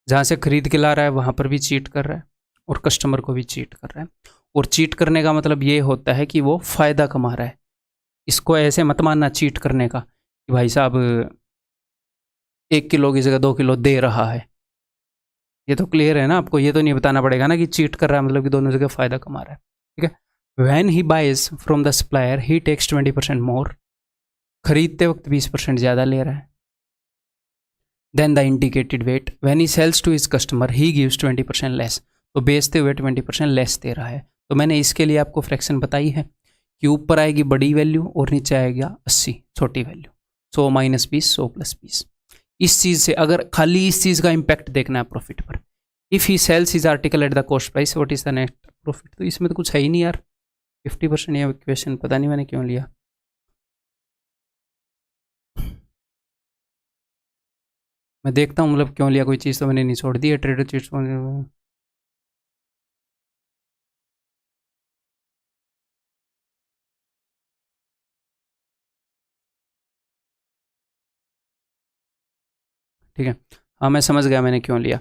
जहाँ से खरीद के ला रहा है वहाँ पर भी चीट कर रहा है और कस्टमर को भी चीट कर रहा है। और चीट करने का मतलब ये होता है कि वो फ़ायदा कमा रहा है। इसको ऐसे मत मानना चीट करने का कि भाई साहब 1 किलो की जगह 2 किलो दे रहा है। ये तो क्लियर है ना आपको, ये तो नहीं बताना पड़ेगा ना कि चीट कर रहा है मतलब कि दोनों जगह फ़ायदा कमा रहा है। ठीक है। When he buys from the supplier he takes 20% more, खरीदते वक्त 20% ज़्यादा ले रहा है then the indicated weight. When he sells to his customer he gives 20% less, तो बेचते हुए 20% लेस दे रहा है। तो मैंने इसके लिए आपको फ्रैक्शन बताई है कि ऊपर आएगी बड़ी वैल्यू और नीचे आएगा 80 छोटी वैल्यू, 100 माइनस 20, 100 प्लस 20। इस चीज़ से अगर खाली इस चीज़ का इम्पैक्ट देखना है प्रॉफिट पर, if he sales his article eight the cost price what is the net profit, तो इसमें तो कुछ है ही नहीं यार। 50% ये क्वेश्चन पता नहीं मैंने क्यों लिया। मैं देखता हूँ मतलब क्यों लिया, कोई चीज़ तो मैंने नहीं छोड़ दी है। ट्रेडर चीट्स, ठीक है। हाँ मैं समझ गया मैंने क्यों लिया।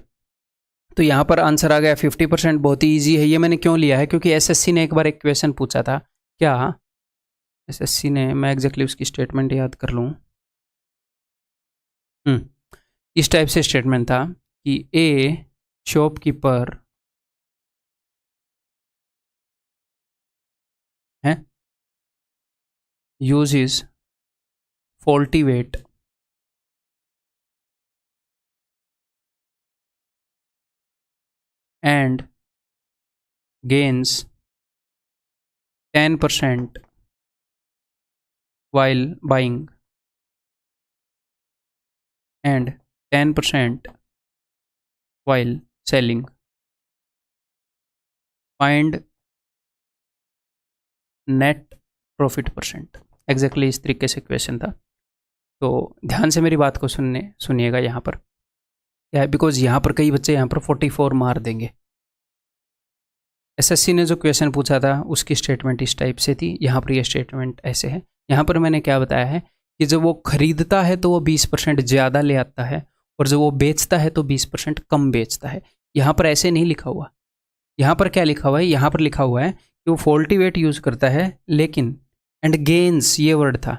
तो यहाँ पर आंसर आ गया 50%, बहुत ही ईजी है। ये मैंने क्यों लिया है, क्योंकि एसएससी ने एक बार एक क्वेश्चन पूछा था। क्या एसएससी ने, मैं एग्जैक्टली उसकी स्टेटमेंट याद कर लूँ। इस टाइप से स्टेटमेंट था कि ए शॉपकीपर है uses faulty weight and gains 10% while buying and 10% while selling. Find net profit percent. Exactly इस तरीके से क्वेश्चन था। तो ध्यान से मेरी बात को सुनिएगा यहाँ पर क्या है, बिकॉज यहाँ पर कई बच्चे यहाँ पर 44 मार देंगे। एसएससी ने जो क्वेश्चन पूछा था उसकी स्टेटमेंट इस टाइप से थी, यहाँ पर ये स्टेटमेंट ऐसे है। यहाँ पर मैंने क्या बताया है कि जब वो खरीदता है तो वो 20% ज़्यादा ले आता है और जब वो बेचता है तो 20% कम बेचता है। यहाँ पर ऐसे नहीं लिखा हुआ। यहाँ पर क्या लिखा हुआ है, यहाँ पर लिखा हुआ है कि वो फॉल्टी वेट यूज़ करता है, लेकिन एंड गेन्स ये वर्ड था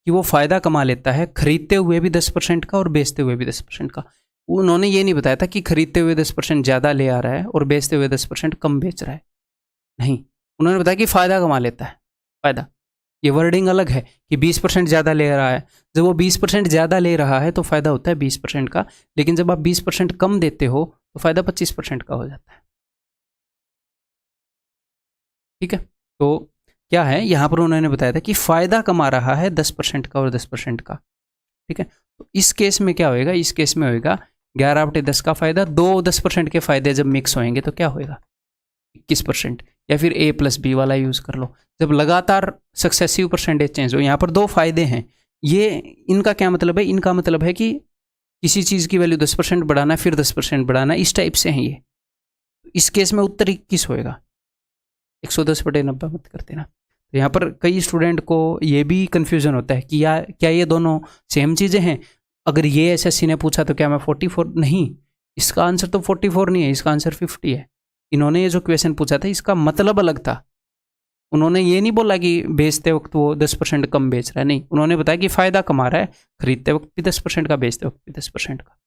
कि वो फ़ायदा कमा लेता है खरीदते हुए भी 10% का और बेचते हुए भी 10% का। उन्होंने ये नहीं बताया था कि खरीदते हुए 10% ज़्यादा ले आ रहा है और बेचते हुए 10% कम बेच रहा है। नहीं, उन्होंने बताया कि फ़ायदा कमा लेता है। फ़ायदा, ये वर्डिंग अलग है कि 20% ज़्यादा ले रहा है। जब वो 20% ज़्यादा ले रहा है तो फ़ायदा होता है 20% का, लेकिन जब आप 20% कम देते हो तो फ़ायदा 25% का हो जाता है। ठीक है। तो क्या है, यहाँ पर उन्होंने बताया था कि फ़ायदा कमा रहा है 10% का और 10% का। ठीक है। तो इस केस में क्या होएगा, इस केस में होएगा 11/10 का फ़ायदा, 10% के फ़ायदे जब मिक्स होंगे तो क्या होएगा 21%, या फिर A + B वाला यूज़ कर लो। जब लगातार सक्सेसिव परसेंटेज चेंज हो, यहाँ पर 2 फायदे हैं। ये इनका क्या मतलब है, इनका मतलब है कि किसी चीज़ की वैल्यू 10% बढ़ाना फिर 10% बढ़ाना, इस टाइप से हैं ये। इस केस में उत्तर 21 होएगा। 110/90 मत कर देना। तो यहाँ पर कई स्टूडेंट को ये भी कन्फ्यूज़न होता है कि या क्या ये दोनों सेम चीज़ें हैं। अगर ये एसएससी ने पूछा तो क्या मैं 44, नहीं, इसका आंसर तो 44 नहीं है, इसका आंसर 50 है। इन्होंने ये जो क्वेश्चन पूछा था इसका मतलब अलग था। उन्होंने ये नहीं बोला कि बेचते वक्त वो 10% कम बेच रहा है, नहीं, उन्होंने बताया कि फ़ायदा कमा रहा है, खरीदते वक्त भी 10% का, बेचते वक्त भी 10% का।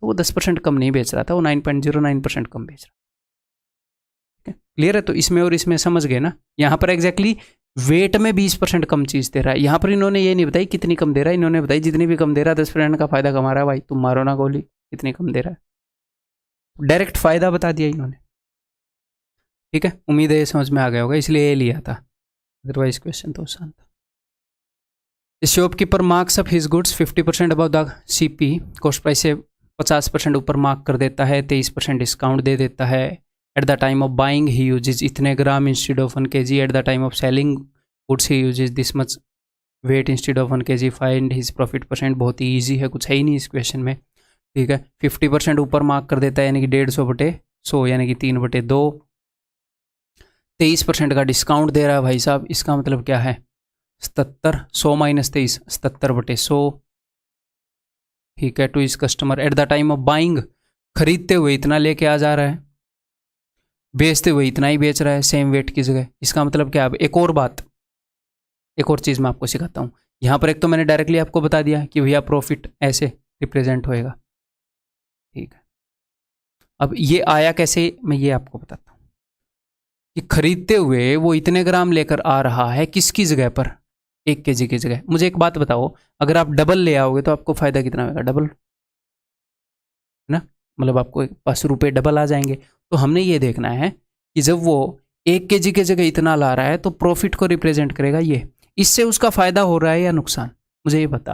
तो वो 10% कम नहीं बेच रहा था, वो 9.09% कम बेच रहा था। क्लियर है। तो इसमें और इसमें समझ गए ना। यहाँ पर एग्जैक्टली वेट में 20% कम चीज़ दे रहा है। यहाँ पर इन्होंने ये नहीं बताई कितनी कम दे रहा है, इन्होंने बताई जितनी भी कम दे रहा है 10% का फ़ायदा कमा रहा है। भाई तुम मारो ना गोली, कितनी कम दे रहा है, डायरेक्ट फ़ायदा बता दिया इन्होंने। ठीक है, उम्मीद है ये समझ में आ गया होगा, इसलिए ये लिया था, अदरवाइज क्वेश्चन तो आसान था। Shopkeeper marks up his goods 50% above the CP, cost price से 50% ऊपर मार्क कर देता है, 23% डिस्काउंट दे देता है। At the time of buying he uses इतने gram instead of 1 kg, at the time of selling goods he uses this much weight instead of 1 kg, find his profit percent. बहुत ही easy है, कुछ है ही नहीं इस क्वेश्चन में, ठीक है। 50% ऊपर मार्क कर देता है, यानी कि 150/100, यानी कि 3/2। 23% का डिस्काउंट दे रहा है भाई साहब, इसका मतलब क्या है 77, 100 - 23, 77/100, ठीक है। टू इस customer at the time of buying, खरीदते हुए इतना लेके आ जा रहा है, बेचते हुए इतना ही बेच रहा है सेम वेट की जगह। इसका मतलब क्या है, अब एक और बात, एक और चीज़ मैं आपको सिखाता हूँ। यहाँ पर एक तो मैंने डायरेक्टली आपको बता दिया कि भैया प्रॉफिट ऐसे रिप्रेजेंट होएगा, ठीक है। अब ये आया कैसे, मैं ये आपको बताता हूँ कि खरीदते हुए वो इतने ग्राम लेकर आ रहा है, किसकी जगह पर, 1 kg की जगह। मुझे एक बात बताओ, अगर आप डबल ले आओगे तो आपको फायदा कितना होगा, डबल, है ना, मतलब आपको 5 रुपये डबल आ जाएंगे। तो हमने ये देखना है कि जब वो 1 kg की जगह इतना ला रहा है तो प्रॉफिट को रिप्रेजेंट करेगा ये, इससे उसका फायदा हो रहा है या नुकसान, मुझे ये बता।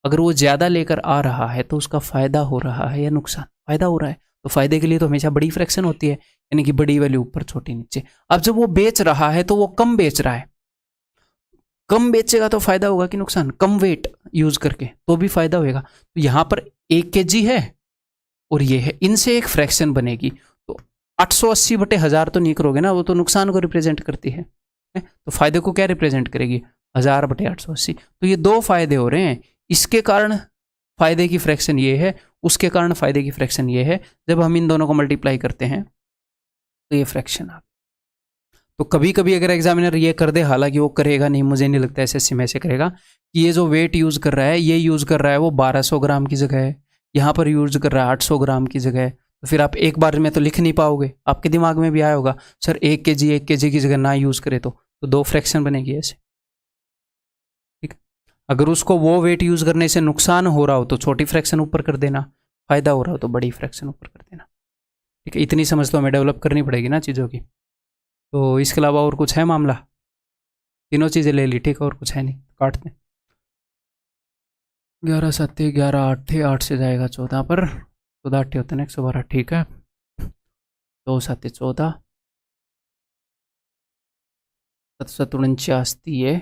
अगर वो ज़्यादा लेकर आ रहा है तो उसका फायदा हो रहा है या नुकसान, फायदा हो रहा है। तो फायदे के लिए तो हमेशा बड़ी फ्रैक्शन होती है, यानी कि बड़ी वैल्यू ऊपर छोटी नीचे। अब जब वो बेच रहा है तो वो कम बेच रहा है, कम बेचेगा तो फायदा होगा कि नुकसान, कम वेट यूज करके तो भी फायदा होगा। तो यहाँ पर 1 kg है और ये है, इनसे एक फ्रैक्शन बनेगी, तो 880/1000 तो नहीं करोगे ना, वो तो नुकसान को रिप्रेजेंट करती है। तो फायदे को क्या रिप्रेजेंट करेगी, 1000/880। तो ये दो फायदे हो रहे हैं, इसके कारण फायदे की फ्रैक्शन ये है, उसके कारण फायदे की फ्रैक्शन ये है। जब हम इन दोनों को मल्टीप्लाई करते हैं तो ये फ्रैक्शन आ। तो कभी कभी अगर एग्जामिनर ये कर दे, हालांकि वो करेगा नहीं, मुझे नहीं लगता SSC में से करेगा, कि ये जो वेट यूज़ कर रहा है, ये यूज़ कर रहा है वो 1200 ग्राम की जगह है, यहाँ पर यूज़ कर रहा है 800 ग्राम की जगह है। तो फिर आप एक बार में तो लिख नहीं पाओगे, आपके दिमाग में भी आया होगा सर 1 kg की जगह ना यूज़ करे तो दो फ्रैक्शन बनेगी ऐसे, ठीक। अगर उसको वो वेट यूज़ करने से नुकसान हो रहा हो तो छोटी फ्रैक्शन ऊपर कर देना, फायदा हो रहा हो तो बड़ी फ्रैक्शन ऊपर कर देना, ठीक है। इतनी समझ तो हमें डेवलप करनी पड़ेगी ना चीज़ों की। तो इसके अलावा और कुछ है मामला, तीनों चीज़ें ले ली, ठीक है, और कुछ है नहीं, काटते। 11 7 11 8 8 से जाएगा 14 पर, 14 8 होते हैं 112, ठीक है। 2 7 14, 7 49 ये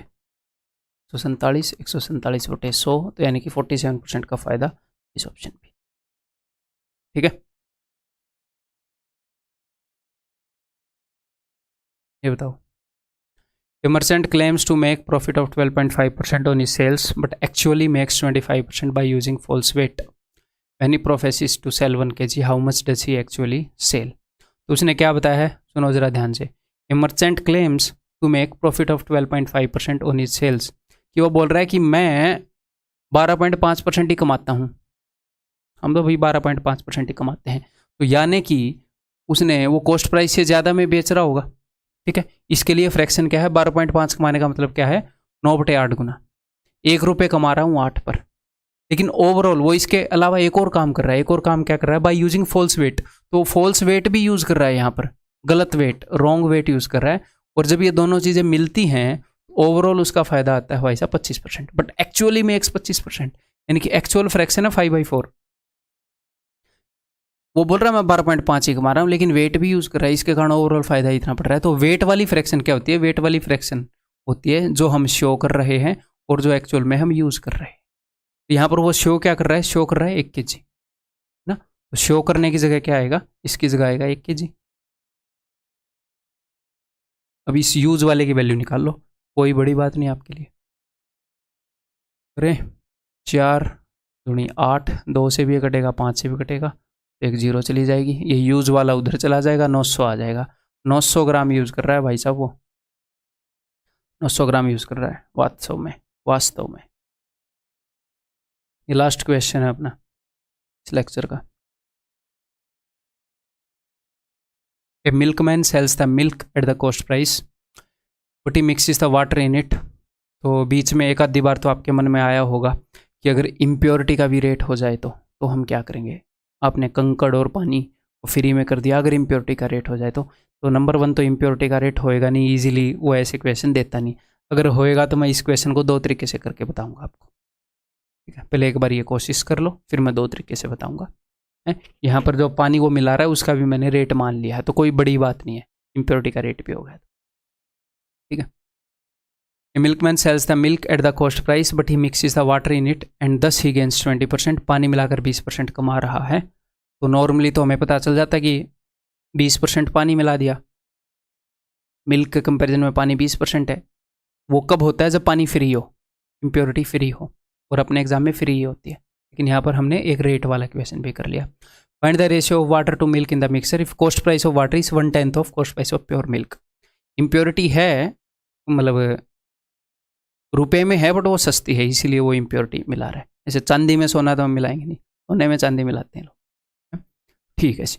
147, 147/100, तो यानी कि 47% का फायदा इस ऑप्शन पे, ठीक है। ये बताओ, A merchant claims to make profit of 12.5% on his sales, but actually makes 25% by using false weight. When he professes to sell 1 kg, how much does he actually sell? तो उसने क्या बताया है, सुनो जरा ध्यान से। A merchant claims to make profit of 12.5% on his sales, कि वो बोल रहा है कि मैं 12.5% ही कमाता हूँ, हम तो भाई 12.5% ही कमाते हैं। तो यानी कि उसने वो कॉस्ट प्राइस से ज़्यादा में बेच रहा होगा, ठीक है। इसके लिए फ्रैक्शन क्या है, 12.5 कमाने का मतलब क्या है, 9/8 गुना, 1 रुपये कमा रहा हूँ 8 पर। लेकिन ओवरऑल वो इसके अलावा एक और काम कर रहा है, एक और काम क्या कर रहा है, बाय यूजिंग फॉल्स वेट। तो फॉल्स वेट भी यूज़ कर रहा है यहाँ पर, गलत वेट, रॉन्ग वेट यूज़ कर रहा है। और जब ये दोनों चीज़ें मिलती हैं ओवरऑल उसका फायदा आता है भाई साहब 25%, बट एक्चुअली मेक्स 25%, यानी कि एक्चुअल फ्रैक्शन है 5/4। वो बोल रहा है मैं 12.5 ही कमा रहा हूँ, लेकिन वेट भी यूज़ कर रहा है, इसके कारण ओवरऑल फायदा इतना पड़ रहा है। तो वेट वाली फ्रैक्शन क्या होती है, वेट वाली फ्रैक्शन होती है जो हम शो कर रहे हैं और जो एक्चुअल में हम यूज़ कर रहे हैं। तो यहाँ पर वो शो क्या कर रहा है, शो कर रहा है 1 kg ना, तो शो करने की जगह क्या आएगा, इसकी जगह आएगा 1 kg। अब इस यूज वाले की वैल्यू निकाल लो, कोई बड़ी बात नहीं आपके लिए। अरे 4 दूनी 8, 2 से भी कटेगा, 5 से भी कटेगा, एक 0 चली जाएगी, ये यूज वाला उधर चला जाएगा, 900 आ जाएगा। 900 ग्राम यूज़ कर रहा है भाई साहब, वो 900 ग्राम यूज़ कर रहा है वास्तव में। ये लास्ट क्वेश्चन है अपना इस लेक्चर का। A milkman sells the milk at the cost price but he mixes the water in it. तो बीच में एक आधी बार तो आपके मन में आया होगा कि अगर इम्प्योरिटी का भी रेट हो जाए तो हम क्या करेंगे। आपने कंकड़ और पानी को फ्री में कर दिया, अगर इम्प्योरिटी का रेट हो जाए तो नंबर 1 तो इम्प्योरिटी का रेट होएगा नहीं, ईजिली वो ऐसे क्वेश्चन देता नहीं। अगर होएगा तो मैं इस क्वेश्चन को 2 तरीके से करके बताऊंगा आपको, ठीक है। पहले एक बार ये कोशिश कर लो, फिर मैं 2 तरीके से बताऊंगा। यहाँ पर जो पानी वो मिला रहा है उसका भी मैंने रेट मान लिया है, तो कोई बड़ी बात नहीं है, इम्प्योरिटी का रेट भी होगा, ठीक है। A milkman sells the milk at the cost price but he mixes the water in it and thus he gains 20%। पानी मिलाकर 20% कमा रहा है। तो नॉर्मली तो हमें पता चल जाता है कि 20% पानी मिला दिया, मिल्क के कंपैरिजन में पानी 20% है। वो कब होता है? जब पानी फ्री हो, इम्प्योरिटी फ्री हो, और अपने एग्जाम में फ्री ही होती है। लेकिन यहाँ पर हमने एक रेट वाला क्वेश्चन भी कर लिया। Find the ratio of water to milk in the mixture if cost price of water is 1/10 of cost price of pure milk. Impurity है, मतलब रुपए में है बट वो सस्ती है, इसीलिए वो इम्प्योरिटी मिला रहा है। जैसे चांदी में सोना तो हम मिलाएंगे नहीं, सोने में चांदी मिलाते हैं लोग, ठीक है जी।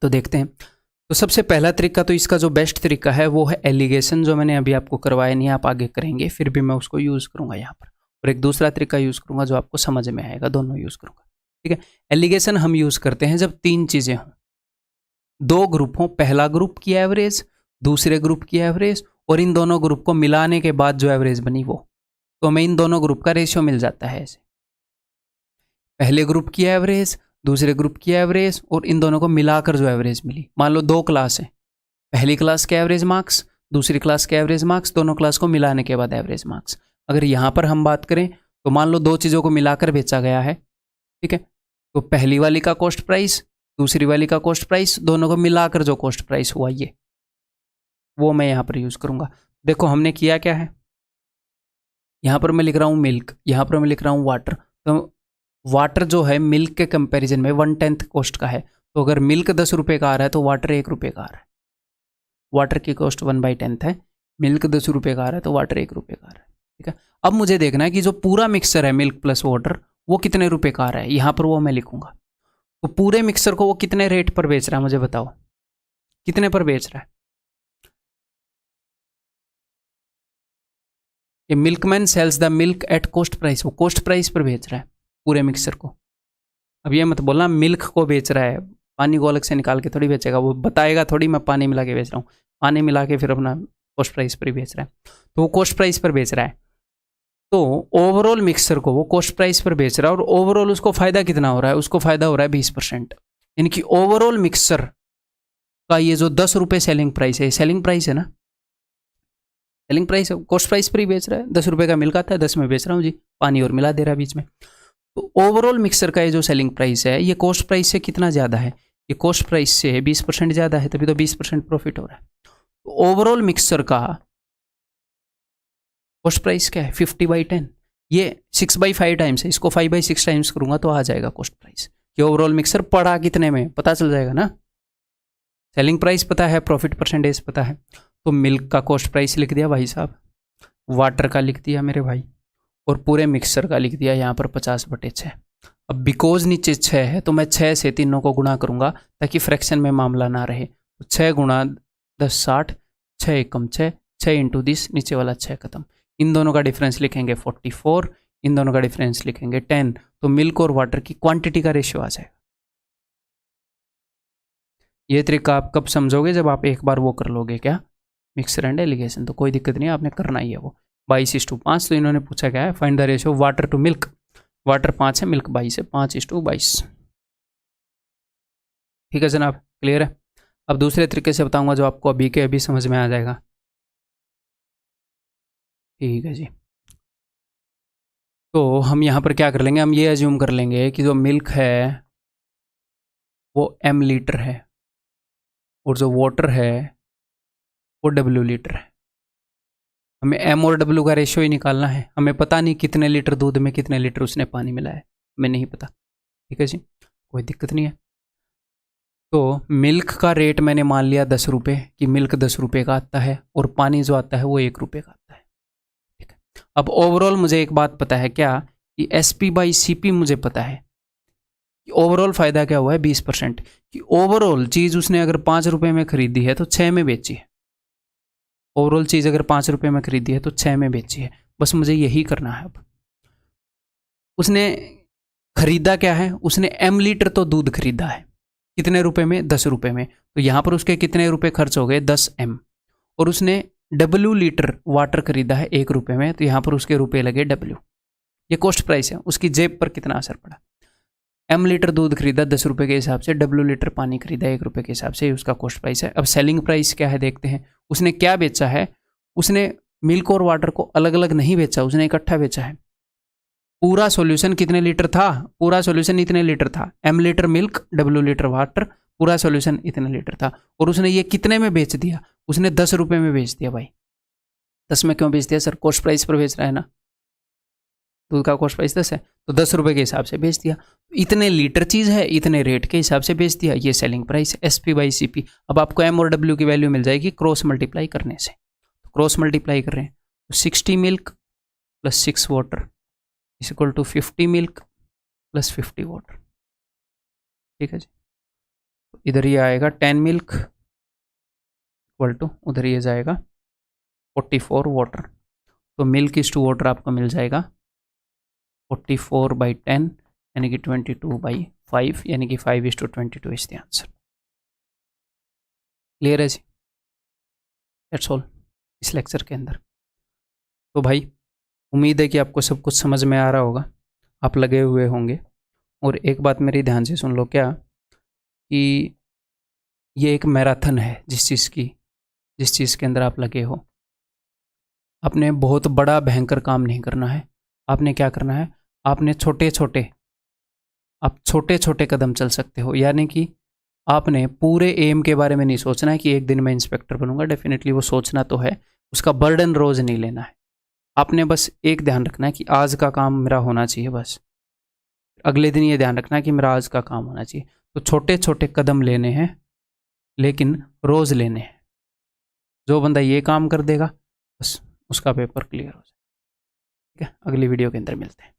तो देखते हैं। तो सबसे पहला तरीका, तो इसका जो बेस्ट तरीका है वो है एलिगेशन, जो मैंने अभी आपको करवाया नहीं, आप आगे करेंगे, फिर भी मैं उसको यूज़ करूँगा यहाँ पर। और एक दूसरा तरीका यूज़ करूँगा जो आपको समझ में आएगा, दोनों यूज़ करूँगा, ठीक है। एलिगेशन हम यूज़ करते हैं जब 3 चीज़ें हों, 2 ग्रुप हों, पहला ग्रुप की एवरेज, दूसरे ग्रुप की एवरेज, और इन दोनों ग्रुप को मिलाने के बाद जो एवरेज बनी वो, तो हमें इन दोनों ग्रुप का रेशियो मिल जाता है ऐसे। पहले ग्रुप की एवरेज, दूसरे ग्रुप की एवरेज, और इन दोनों को मिलाकर जो एवरेज मिली। मान लो 2 क्लास है, पहली क्लास के एवरेज मार्क्स, दूसरी क्लास के एवरेज मार्क्स, दोनों क्लास को मिलाने के बाद एवरेज मार्क्स। अगर यहाँ पर हम बात करें तो मान लो 2 चीज़ों को मिलाकर बेचा गया है, ठीक है। तो पहली वाली का कॉस्ट प्राइस, दूसरी वाली का कॉस्ट प्राइस, दोनों को मिलाकर जो कॉस्ट प्राइस हुआ ये, वो मैं यहाँ पर यूज़ करूँगा। देखो हमने किया क्या है, यहाँ पर मैं लिख रहा हूँ मिल्क, यहाँ पर मैं लिख रहा हूँ वाटर। तो वाटर जो है मिल्क के कंपैरिजन में 1/10 कॉस्ट का है। तो अगर मिल्क 10 रुपये का आ रहा है तो वाटर 1 रुपये का आ रहा है। वाटर की कॉस्ट 1/10 है, मिल्क 10 रुपये का आ रहा है तो वाटर 1 रुपये का आ रहा है, ठीक है। अब मुझे देखना है कि जो पूरा मिक्सर है मिल्क प्लस वाटर वो कितने रुपये का आ रहा है, यहाँ पर वो मैं लिखूंगा। तो पूरे मिक्सर को वो कितने रेट पर बेच रहा है मुझे बताओ, कितने पर बेच रहा है? ये milkman sells the milk at cost price, वो कॉस्ट प्राइस पर बेच रहा है पूरे मिक्सर को। अब ये मत बोलना मिल्क को बेच रहा है, पानी को अलग से निकाल के थोड़ी बेचेगा, वो बताएगा थोड़ी मैं पानी मिला के बेच रहा हूँ, पानी मिला के फिर अपना कॉस्ट प्राइस पर ही बेच रहा है। तो वो कॉस्ट प्राइस पर बेच रहा है, तो ओवरऑल मिक्सर को वो कॉस्ट प्राइस पर बेच रहा है, और ओवरऑल उसको फ़ायदा कितना हो रहा है? उसको फ़ायदा हो रहा है 20%। यानी कि ओवरऑल मिक्सर का ये जो 10 रुपये सेलिंग प्राइस है, सेलिंग प्राइस है ना, सेलिंग प्राइस, कॉस्ट प्राइस पर ही बेच रहा है। 10 रुपये का मिल्क आता है, 10 में बेच रहा हूँ जी, पानी और मिला दे रहा है बीच में। तो ओवरऑल मिक्सर का ये जो सेलिंग प्राइस है ये कॉस्ट प्राइस से कितना ज़्यादा है? ये कॉस्ट प्राइस से 20% ज़्यादा है, तभी तो 20% प्रॉफिट हो रहा है। तो ओवरऑल मिक्सर का कॉस्ट प्राइस क्या है? 50/10। ये 6/5 टाइम्स है, इसको 5/6 टाइम्स करूँगा तो आ जाएगा कॉस्ट प्राइस। ये ओवरऑल मिक्सर पड़ा कितने में पता चल जाएगा ना, सेलिंग प्राइस पता है, प्रॉफिट परसेंटेज पता है। तो मिल्क का कॉस्ट प्राइस लिख दिया भाई साहब, वाटर का लिख दिया मेरे भाई, और पूरे मिक्सर का लिख दिया यहाँ पर 50/6। अब बिकॉज नीचे 6 है तो मैं 6 से तीनों को गुणा करूँगा ताकि फ्रैक्शन में मामला ना रहे। तो 6 गुणा 10 60, 6 एकम 6, 6 इंटू 10, नीचे वाला 6 खत्म। इन दोनों का डिफरेंस लिखेंगे 44, इन दोनों का डिफरेंस लिखेंगे 10। तो मिल्क और वाटर की क्वांटिटी का रेशियो आ जाएगा। ये तरीका आप कब समझोगे? जब आप एक बार वो कर लोगे, क्या, मिक्सर एंड एलिगेशन। तो कोई दिक्कत नहीं है, आपने करना ही है वो। 22:5। तो इन्होंने पूछा क्या है, find the ratio water to milk. Water 5 है, मिल्क 22 है, 5:22। ठीक है जनाब, क्लियर है। अब दूसरे तरीके से बताऊंगा जो आपको अभी के अभी समझ में आ जाएगा। ठीक है जी। तो हम यहाँ पर क्या कर लेंगे, हम ये एज्यूम कर लेंगे कि जो मिल्क है वो m लीटर है और जो वाटर है वो w लीटर है। हमें m और w का रेशियो ही निकालना है। हमें पता नहीं कितने लीटर दूध में कितने लीटर उसने पानी मिलाया है, हमें नहीं पता। ठीक है जी, कोई दिक्कत नहीं है। तो मिल्क का रेट मैंने मान लिया 10 रुपये, कि मिल्क 10 रुपये का आता है और पानी जो आता है वो 1 रुपये का आता है। ठीक है, अब ओवरऑल मुझे एक बात पता है क्या, कि SP/CP मुझे पता है कि ओवरऑल फ़ायदा क्या हुआ है 20%। कि ओवरऑल चीज़ उसने अगर 5 रुपये में खरीदी है तो 6 में बेची है। ओवरऑल चीज़ अगर 5 रुपये में खरीदी है तो 6 में बेची है। बस मुझे यही करना है। अब उसने खरीदा क्या है, उसने m लीटर तो दूध खरीदा है, कितने रुपए में, 10 रुपये में। तो यहाँ पर उसके कितने रुपए खर्च हो गए, 10 m। और उसने W लीटर वाटर खरीदा है 1 रुपये में, तो यहाँ पर उसके रुपए लगे W, ये कॉस्ट प्राइस है, उसकी जेब पर कितना असर पड़ा। M लीटर दूध खरीदा 10 रुपये के हिसाब से, W लीटर पानी खरीदा 1 रुपये के हिसाब से, ये उसका कॉस्ट प्राइस है। अब सेलिंग प्राइस क्या है देखते हैं, उसने क्या बेचा है, उसने मिल्क और वाटर को अलग अलग नहीं बेचा, उसने इकट्ठा बेचा है। पूरा सॉल्यूशन कितने लीटर था, पूरा सॉल्यूशन इतने लीटर था, M litre milk W litre water, पूरा सॉल्यूशन इतने लीटर था, और उसने ये कितने में बेच दिया, उसने 10 रुपये में बेच दिया। भाई 10 में क्यों बेच दिया सर, कॉस्ट प्राइस पर बेच रहा है ना, दूध का कॉस्ट प्राइस 10 है, तो 10 रुपये के हिसाब से बेच दिया। इतने लीटर चीज़ है, इतने रेट के हिसाब से बेच दिया, ये सेलिंग प्राइस है, SP/CP। अब आपको M और W की वैल्यू मिल जाएगी क्रॉस मल्टीप्लाई करने से, क्रॉस मल्टीप्लाई कर रहे हैं तो 60 milk plus 6 water is equal to 50 milk plus 50 water. ठीक है जी, इधर ये आएगा 10 मिल्क इक्वल टू, उधर ये जाएगा 44 वाटर, तो मिल्क इज टू वाटर आपको मिल जाएगा 44/10 यानी कि 22/5 यानी कि 5:22 इज द आंसर। क्लियर है जी, दैट्स ऑल इस लेक्चर के अंदर। तो भाई उम्मीद है कि आपको सब कुछ समझ में आ रहा होगा, आप लगे हुए होंगे। और एक बात मेरी ध्यान से सुन लो क्या, कि ये एक मैराथन है, जिस चीज़ के अंदर आप लगे हो, आपने बहुत बड़ा भयंकर काम नहीं करना है। आपने क्या करना है, आपने छोटे छोटे कदम चल सकते हो, यानी कि आपने पूरे एम के बारे में नहीं सोचना है कि एक दिन मैं इंस्पेक्टर बनूंगा, डेफिनेटली वो सोचना तो है, उसका बर्डन रोज़ नहीं लेना है। आपने बस एक ध्यान रखना है कि आज का काम मेरा होना चाहिए, बस अगले दिन ये ध्यान रखना है कि मेरा आज का काम होना चाहिए। तो छोटे छोटे कदम लेने हैं, लेकिन रोज़ लेने हैं। जो बंदा ये काम कर देगा बस उसका पेपर क्लियर हो जाए। ठीक है, अगली वीडियो के अंदर मिलते हैं।